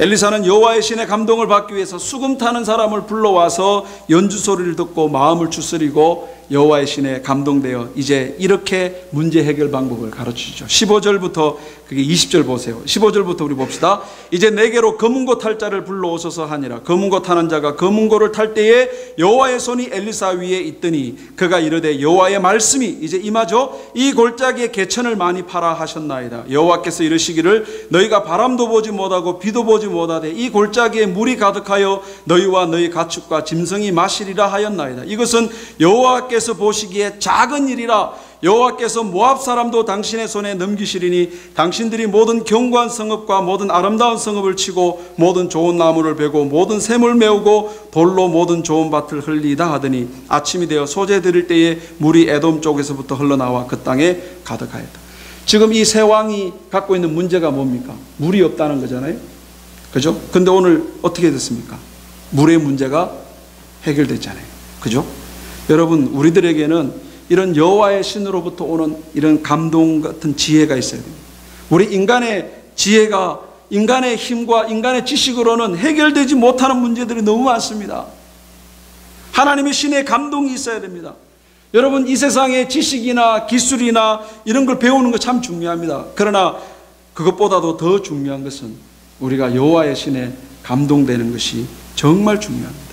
엘리사는 여호와의 신의 감동을 받기 위해서 수금 타는 사람을 불러와서 연주 소리를 듣고 마음을 추스리고 여호와의 신에 감동되어 이제 이렇게 문제 해결 방법을 가르치죠. 15절부터 그게 20절 보세요. 15절부터 우리 봅시다. 이제 내게로 검은고 탈 자를 불러오소서 하니라. 검은고 타는 자가 검은고를 탈 때에 여호와의 손이 엘리사 위에 있더니 그가 이르되 여호와의 말씀이 이제 임하죠. 이 골짜기에 개천을 많이 파라 하셨나이다. 여호와께서 이르시기를 너희가 바람도 보지 못하고 비도 보지 못하되 이 골짜기에 물이 가득하여 너희와 너희 가축과 짐승이 마시리라 하였나이다. 이것은 여호와께서 보시기에 작은 일이라. 여호와께서 모압 사람도 당신의 손에 넘기시리니 당신들이 모든 견고한 성읍과 모든 아름다운 성읍을 치고 모든 좋은 나무를 베고 모든 샘을 메우고 돌로 모든 좋은 밭을 흘리다 하더니 아침이 되어 소재 드릴 때에 물이 에돔 쪽에서부터 흘러나와 그 땅에 가득하였다. 지금 이 세 왕이 갖고 있는 문제가 뭡니까? 물이 없다는 거잖아요. 그죠? 근데 오늘 어떻게 됐습니까? 물의 문제가 해결됐잖아요. 그죠? 여러분, 우리들에게는 이런 여호와의 신으로부터 오는 이런 감동 같은 지혜가 있어야 됩니다. 우리 인간의 지혜가, 인간의 힘과 인간의 지식으로는 해결되지 못하는 문제들이 너무 많습니다. 하나님의 신의 감동이 있어야 됩니다. 여러분, 이 세상의 지식이나 기술이나 이런 걸 배우는 거 참 중요합니다. 그러나 그것보다도 더 중요한 것은 우리가 여호와의 신에 감동되는 것이 정말 중요합니다.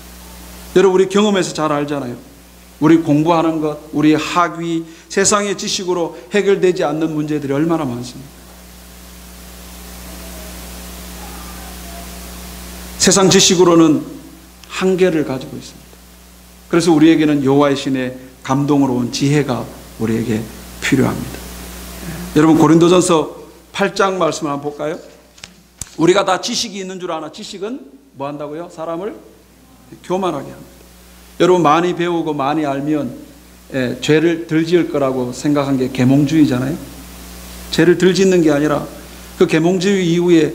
여러분, 우리 경험에서 잘 알잖아요. 우리 공부하는 것, 우리 학위, 세상의 지식으로 해결되지 않는 문제들이 얼마나 많습니까? 세상 지식으로는 한계를 가지고 있습니다. 그래서 우리에게는 여호와의 신의 감동으로 온 지혜가 우리에게 필요합니다. 여러분, 고린도전서 8장 말씀 한번 볼까요? 우리가 다 지식이 있는 줄 아나 지식은 뭐 한다고요? 사람을 교만하게 합니다. 여러분, 많이 배우고 많이 알면 죄를 덜 지을 거라고 생각한 게 계몽주의잖아요. 죄를 덜 짓는 게 아니라 그 계몽주의 이후에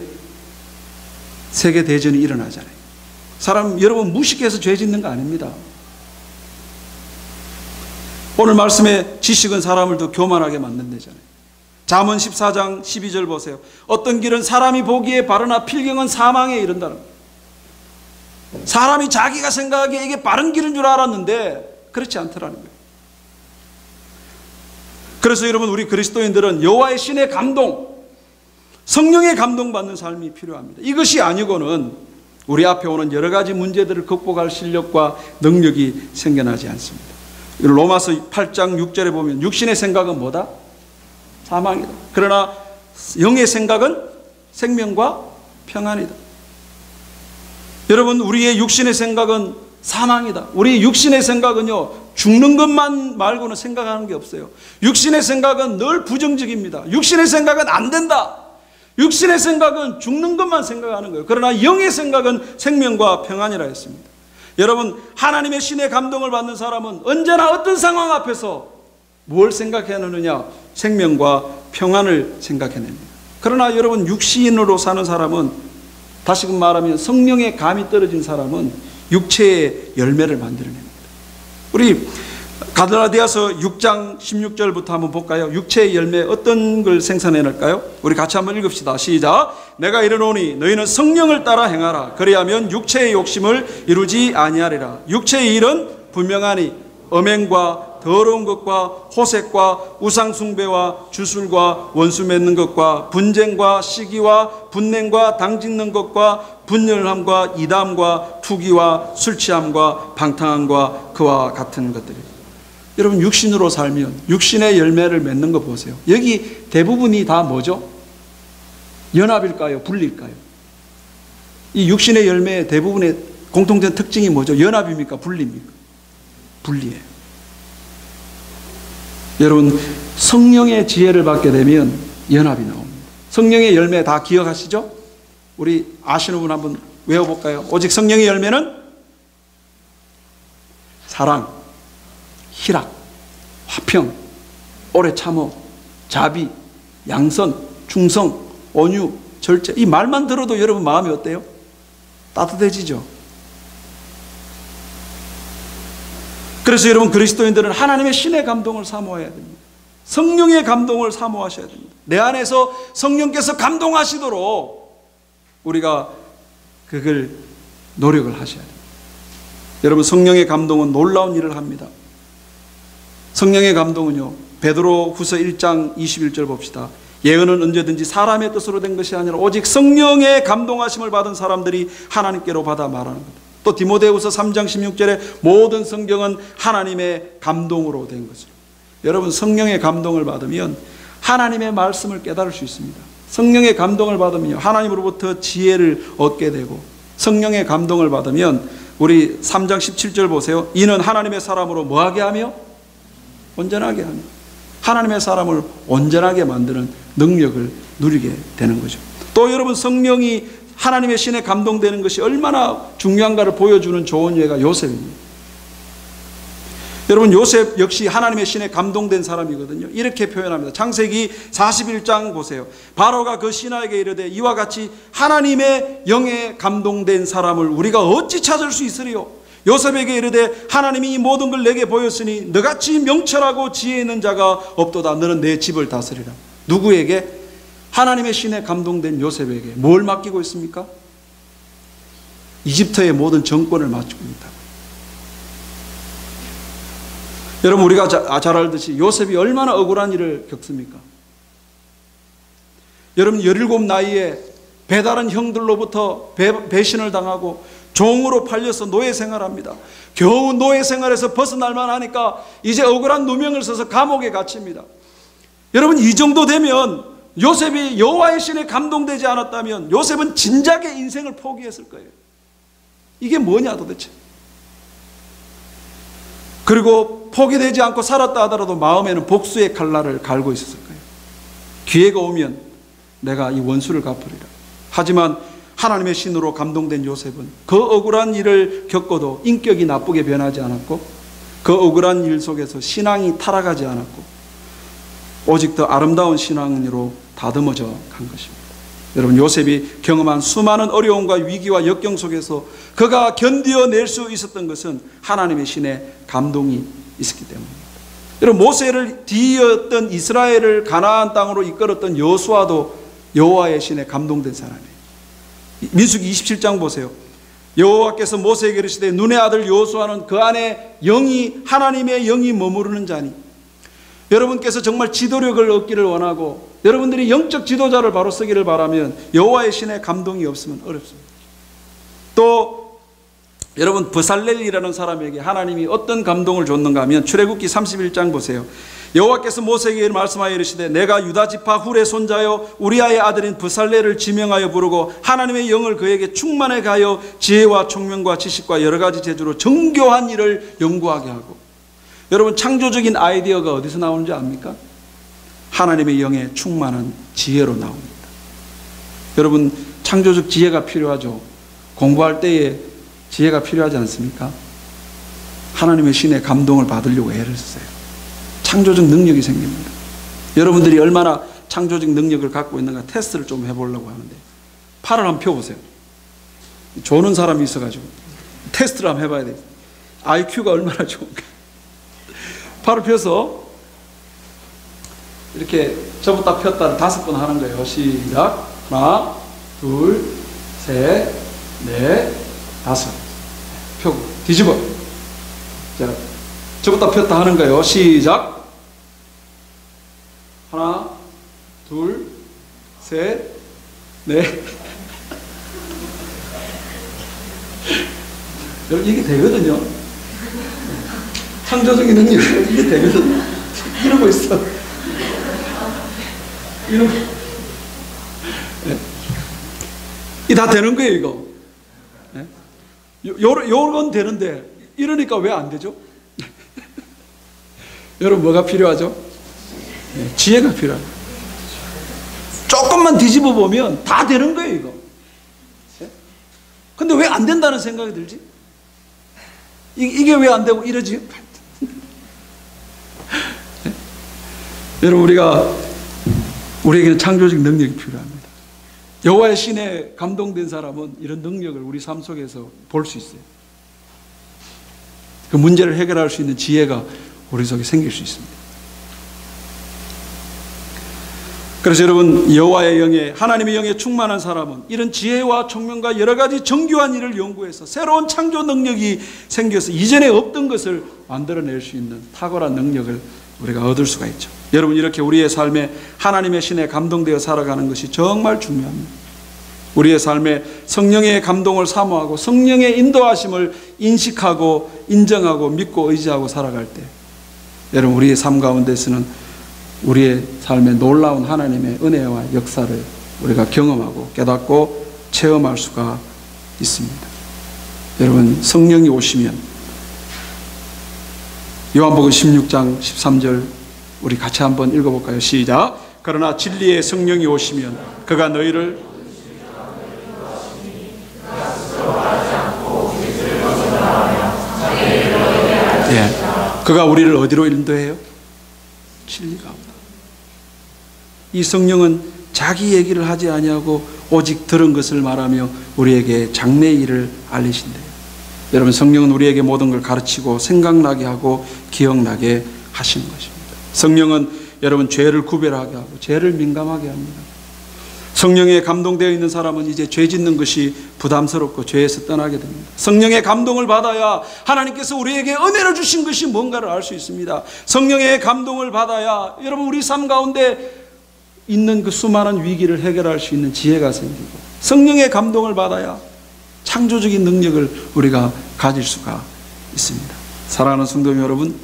세계 대전이 일어나잖아요. 여러분 무식해서 죄 짓는 거 아닙니다. 오늘 말씀의 지식은 사람을 더 교만하게 만든다잖아요. 잠언 14장 12절 보세요. 어떤 길은 사람이 보기에 바르나 필경은 사망에 이른다는 거예요. 사람이 자기가 생각하기에 이게 바른 길인 줄 알았는데 그렇지 않더라는 거예요. 그래서 여러분, 우리 그리스도인들은 여호와의 신의 감동, 성령의 감동받는 삶이 필요합니다. 이것이 아니고는 우리 앞에 오는 여러 가지 문제들을 극복할 실력과 능력이 생겨나지 않습니다. 로마서 8장 6절에 보면 육신의 생각은 뭐다? 사망이다. 그러나 영의 생각은 생명과 평안이다. 여러분, 우리의 육신의 생각은 사망이다. 우리 육신의 생각은요, 죽는 것만 말고는 생각하는 게 없어요. 육신의 생각은 늘 부정적입니다. 육신의 생각은 안 된다. 육신의 생각은 죽는 것만 생각하는 거예요. 그러나 영의 생각은 생명과 평안이라 했습니다. 여러분, 하나님의 신의 감동을 받는 사람은 언제나 어떤 상황 앞에서 뭘 생각해내느냐? 생명과 평안을 생각해냅니다. 그러나 여러분, 육신으로 사는 사람은, 다시금 말하면 성령의 감이 떨어진 사람은 육체의 열매를 만들어냅니다. 우리 갈라디아서 6장 16절부터 한번 볼까요? 육체의 열매 어떤 걸 생산해낼까요? 우리 같이 한번 읽읍시다. 시작. 내가 이르노니 너희는 성령을 따라 행하라. 그리하면 육체의 욕심을 이루지 아니하리라. 육체의 일은 분명하니 음행과 더러운 것과 호색과 우상숭배와 주술과 원수 맺는 것과 분쟁과 시기와 분냉과 당짓는 것과 분열함과 이담과 투기와 술취함과 방탕함과 그와 같은 것들이에요. 여러분, 육신으로 살면 육신의 열매를 맺는 거 보세요. 여기 대부분이 다 뭐죠? 연합일까요? 분리일까요? 이 육신의 열매의 대부분의 공통된 특징이 뭐죠? 연합입니까? 분리입니까? 분리예요. 여러분, 성령의 지혜를 받게 되면 연합이 나옵니다. 성령의 열매 다 기억하시죠? 우리 아시는 분 한번 외워볼까요? 오직 성령의 열매는 사랑, 희락, 화평, 오래 참어, 자비, 양선, 충성, 온유, 절제. 이 말만 들어도 여러분 마음이 어때요? 따뜻해지죠? 그래서 여러분, 그리스도인들은 하나님의 신의 감동을 사모해야 됩니다. 성령의 감동을 사모하셔야 됩니다. 내 안에서 성령께서 감동하시도록 우리가 그걸 노력을 하셔야 됩니다. 여러분, 성령의 감동은 놀라운 일을 합니다. 성령의 감동은요, 베드로후서 1장 21절 봅시다. 예언은 언제든지 사람의 뜻으로 된 것이 아니라 오직 성령의 감동하심을 받은 사람들이 하나님께로 받아 말하는 것. 또 디모데후서 3장 16절에 모든 성경은 하나님의 감동으로 된 것으로. 여러분, 성령의 감동을 받으면 하나님의 말씀을 깨달을 수 있습니다. 성령의 감동을 받으면 하나님으로부터 지혜를 얻게 되고, 성령의 감동을 받으면 우리 3장 17절 보세요. 이는 하나님의 사람으로 뭐하게 하며? 온전하게 하며. 하나님의 사람을 온전하게 만드는 능력을 누리게 되는 거죠. 또 여러분, 성령이 하나님의 신에 감동되는 것이 얼마나 중요한가를 보여주는 좋은 예가 요셉입니다. 여러분, 요셉 역시 하나님의 신에 감동된 사람이거든요. 이렇게 표현합니다. 창세기 41장 보세요. 바로가 그 신하에게 이르되 이와 같이 하나님의 영에 감동된 사람을 우리가 어찌 찾을 수 있으리요? 요셉에게 이르되 하나님이 이 모든 걸 내게 보였으니 너같이 명철하고 지혜 있는 자가 없도다. 너는 내 집을 다스리라. 누구에게? 하나님의 신에 감동된 요셉에게. 뭘 맡기고 있습니까? 이집트의 모든 정권을 맡기고 있다. 여러분, 우리가 잘 알듯이 요셉이 얼마나 억울한 일을 겪습니까? 여러분, 17 나이에 배다른 형들로부터 배신을 당하고 종으로 팔려서 노예 생활합니다. 겨우 노예 생활에서 벗어날만 하니까 이제 억울한 누명을 써서 감옥에 갇힙니다. 여러분, 이 정도 되면 요셉이 여호와의 신에 감동되지 않았다면 요셉은 진작에 인생을 포기했을 거예요. 이게 뭐냐 도대체. 그리고 포기되지 않고 살았다 하더라도 마음에는 복수의 칼날을 갈고 있었을 거예요. 기회가 오면 내가 이 원수를 갚으리라. 하지만 하나님의 신으로 감동된 요셉은 그 억울한 일을 겪어도 인격이 나쁘게 변하지 않았고, 그 억울한 일 속에서 신앙이 타락하지 않았고, 오직 더 아름다운 신앙으로 다듬어져 간 것입니다. 여러분, 요셉이 경험한 수많은 어려움과 위기와 역경 속에서 그가 견뎌낼 수 있었던 것은 하나님의 신의 감동이 있었기 때문입니다. 여러분, 모세를 뒤이었던 이스라엘을 가나안 땅으로 이끌었던 여호수아도 여호와의 신에 감동된 사람이에요. 민수기 27장 보세요. 여호와께서 모세에게 이르시되 눈의 아들 여호수아는 그 안에 하나님의 영이 머무르는 자니. 여러분께서 정말 지도력을 얻기를 원하고 여러분들이 영적 지도자를 바로 쓰기를 바라면 여호와의 신의 감동이 없으면 어렵습니다. 또 여러분, 브살렐이라는 사람에게 하나님이 어떤 감동을 줬는가 하면 출애굽기 31장 보세요. 여호와께서 모세에게 말씀하여 이르시되 내가 유다 지파 훌의 손자여 우리아의 아들인 브살렐을 지명하여 부르고 하나님의 영을 그에게 충만하게 하여 지혜와 총명과 지식과 여러 가지 재주로 정교한 일을 연구하게 하고. 여러분, 창조적인 아이디어가 어디서 나오는지 압니까? 하나님의 영에 충만한 지혜로 나옵니다. 여러분, 창조적 지혜가 필요하죠. 공부할 때에 지혜가 필요하지 않습니까? 하나님의 신의 감동을 받으려고 애를 써요. 창조적 능력이 생깁니다. 여러분들이 얼마나 창조적 능력을 갖고 있는가 테스트를 좀 해보려고 하는데, 팔을 한번 펴보세요. 조는 사람이 있어가지고 테스트를 한번 해봐야 돼요. IQ가 얼마나 좋은가. 팔을 펴서 이렇게 접었다 폈다 5번 하는 거예요. 시작. 하나, 둘, 셋, 넷, 5. 펴고 뒤집어. 자, 접었다 폈다 하는 거예요. 시작. 하나, 둘, 셋, 넷. 여러분, 이게 되거든요. 창조적인 능력, 이게 되거든요. 이러고 있어. 이러고. 네. 이게 다 되는 거예요, 이거. 네. 요건 되는데, 이러니까 왜 안 되죠? 여러분, 뭐가 필요하죠? 네, 지혜가 필요해요. 조금만 뒤집어 보면 다 되는 거예요, 이거. 네? 근데 왜 안 된다는 생각이 들지? 이게 왜 안 되고 이러지? 네? 여러분, 우리에게는 창조적 능력이 필요합니다. 여호와의 신에 감동된 사람은 이런 능력을 우리 삶 속에서 볼 수 있어요. 그 문제를 해결할 수 있는 지혜가 우리 속에 생길 수 있습니다. 그래서 여러분, 여호와의 영에, 하나님의 영에 충만한 사람은 이런 지혜와 총명과 여러 가지 정교한 일을 연구해서 새로운 창조 능력이 생겨서 이전에 없던 것을 만들어낼 수 있는 탁월한 능력을 우리가 얻을 수가 있죠. 여러분, 이렇게 우리의 삶에 하나님의 신에 감동되어 살아가는 것이 정말 중요합니다. 우리의 삶에 성령의 감동을 사모하고 성령의 인도하심을 인식하고 인정하고 믿고 의지하고 살아갈 때, 여러분, 우리의 삶 가운데서는 우리의 삶에 놀라운 하나님의 은혜와 역사를 우리가 경험하고 깨닫고 체험할 수가 있습니다. 여러분, 성령이 오시면, 요한복음 16장 13절 우리 같이 한번 읽어볼까요? 시작. 그러나 진리의 성령이 오시면 그가 너희를 그가 우리를 어디로 인도해요? 진리 가운데. 이 성령은 자기 얘기를 하지 아니하고 오직 들은 것을 말하며 우리에게 장래의 일을 알리신대요. 여러분, 성령은 우리에게 모든 걸 가르치고 생각나게 하고 기억나게 하시는 것입니다. 성령은 여러분, 죄를 구별하게 하고 죄를 민감하게 합니다. 성령에 감동되어 있는 사람은 이제 죄 짓는 것이 부담스럽고 죄에서 떠나게 됩니다. 성령의 감동을 받아야 하나님께서 우리에게 은혜를 주신 것이 뭔가를 알 수 있습니다. 성령의 감동을 받아야 여러분, 우리 삶 가운데 있는 그 수많은 위기를 해결할 수 있는 지혜가 생기고, 성령의 감동을 받아야 창조적인 능력을 우리가 가질 수가 있습니다. 사랑하는 성도 여러분,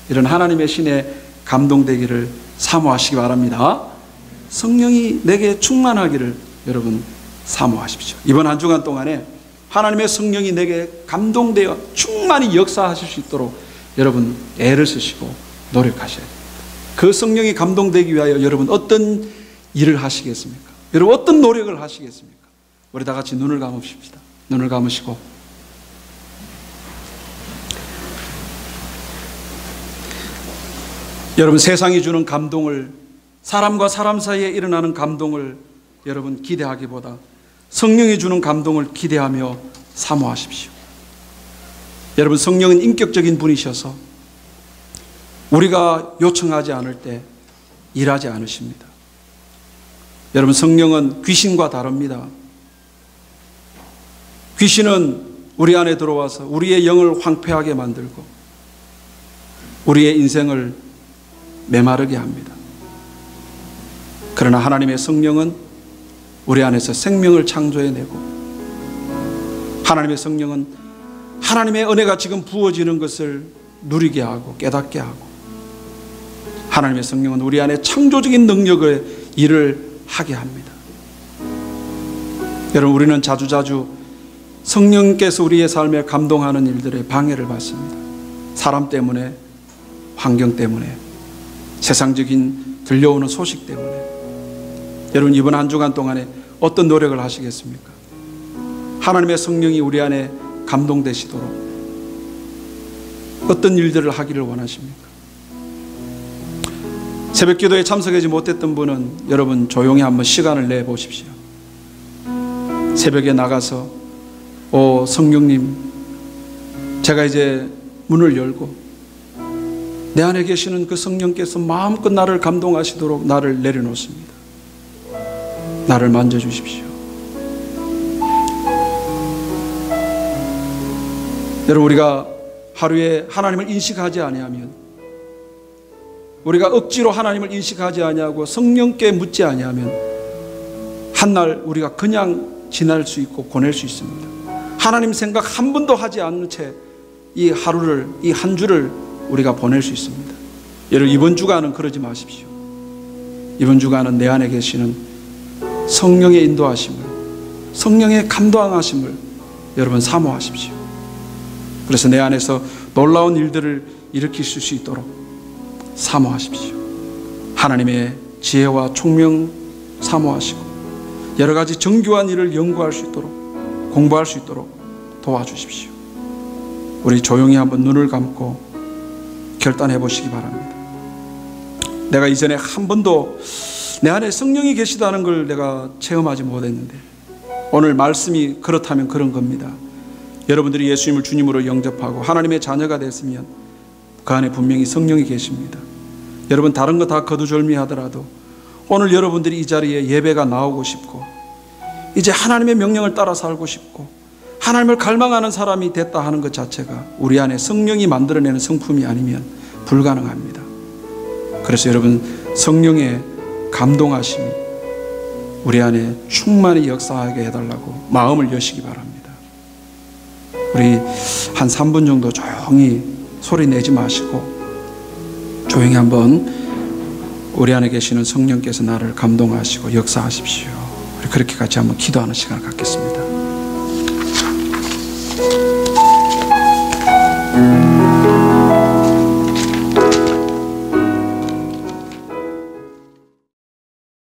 이런 하나님의 신에 감동되기를 사모하시기 바랍니다. 성령이 내게 충만하기를 여러분 사모하십시오. 이번 한 주간 동안에 하나님의 성령이 내게 감동되어 충만히 역사하실 수 있도록 여러분 애를 쓰시고 노력하셔야 됩니다. 그 성령이 감동되기 위하여 여러분 어떤 일을 하시겠습니까? 여러분 어떤 노력을 하시겠습니까? 우리 다 같이 눈을 감읍시다. 눈을 감으시고 여러분, 세상이 주는 감동을, 사람과 사람 사이에 일어나는 감동을 여러분 기대하기보다 성령이 주는 감동을 기대하며 사모하십시오. 여러분, 성령은 인격적인 분이셔서 우리가 요청하지 않을 때 일하지 않으십니다. 여러분, 성령은 귀신과 다릅니다. 귀신은 우리 안에 들어와서 우리의 영을 황폐하게 만들고 우리의 인생을 메마르게 합니다. 그러나 하나님의 성령은 우리 안에서 생명을 창조해내고, 하나님의 성령은 하나님의 은혜가 지금 부어지는 것을 누리게 하고 깨닫게 하고, 하나님의 성령은 우리 안에 창조적인 능력의 일을 하게 합니다. 여러분, 우리는 자주자주 성령께서 우리의 삶에 감동하는 일들에 방해를 받습니다. 사람 때문에, 환경 때문에, 세상적인 들려오는 소식 때문에. 여러분, 이번 한 주간 동안에 어떤 노력을 하시겠습니까? 하나님의 성령이 우리 안에 감동되시도록 어떤 일들을 하기를 원하십니까? 새벽 기도에 참석하지 못했던 분은 여러분 조용히 한번 시간을 내보십시오. 새벽에 나가서 성령님, 제가 이제 문을 열고 내 안에 계시는 그 성령께서 마음껏 나를 감동하시도록 나를 내려놓습니다. 나를 만져주십시오. 여러분, 우리가 하루에 하나님을 인식하지 아니하면, 우리가 억지로 하나님을 인식하지 아니하고 성령께 묻지 아니하면 한날 우리가 그냥 지날 수 있고 보낼 수 있습니다. 하나님 생각 한 번도 하지 않는 채 이 하루를, 이 한 주를 우리가 보낼 수 있습니다. 여러분, 이번 주간은 그러지 마십시오. 이번 주간은 내 안에 계시는 성령의 인도하심을, 성령의 감동하심을 여러분 사모하십시오. 그래서 내 안에서 놀라운 일들을 일으키실 수 있도록 사모하십시오. 하나님의 지혜와 총명 사모하시고 여러 가지 정교한 일을 연구할 수 있도록, 공부할 수 있도록 도와주십시오. 우리 조용히 한번 눈을 감고 결단해 보시기 바랍니다. 내가 이전에 한 번도 내 안에 성령이 계시다는 걸 내가 체험하지 못했는데 오늘 말씀이 그렇다면 그런 겁니다. 여러분들이 예수님을 주님으로 영접하고 하나님의 자녀가 됐으면 그 안에 분명히 성령이 계십니다. 여러분, 다른 거 다 거두절미하더라도 오늘 여러분들이 이 자리에 예배가 나오고 싶고 이제 하나님의 명령을 따라 살고 싶고 하나님을 갈망하는 사람이 됐다 하는 것 자체가 우리 안에 성령이 만들어내는 성품이 아니면 불가능합니다. 그래서 여러분, 성령의 감동하심이 우리 안에 충만히 역사하게 해달라고 마음을 여시기 바랍니다. 우리 한 3분 정도 조용히 소리 내지 마시고 조용히 한번 우리 안에 계시는 성령께서 나를 감동하시고 역사하십시오. 우리 그렇게 같이 한번 기도하는 시간을 갖겠습니다.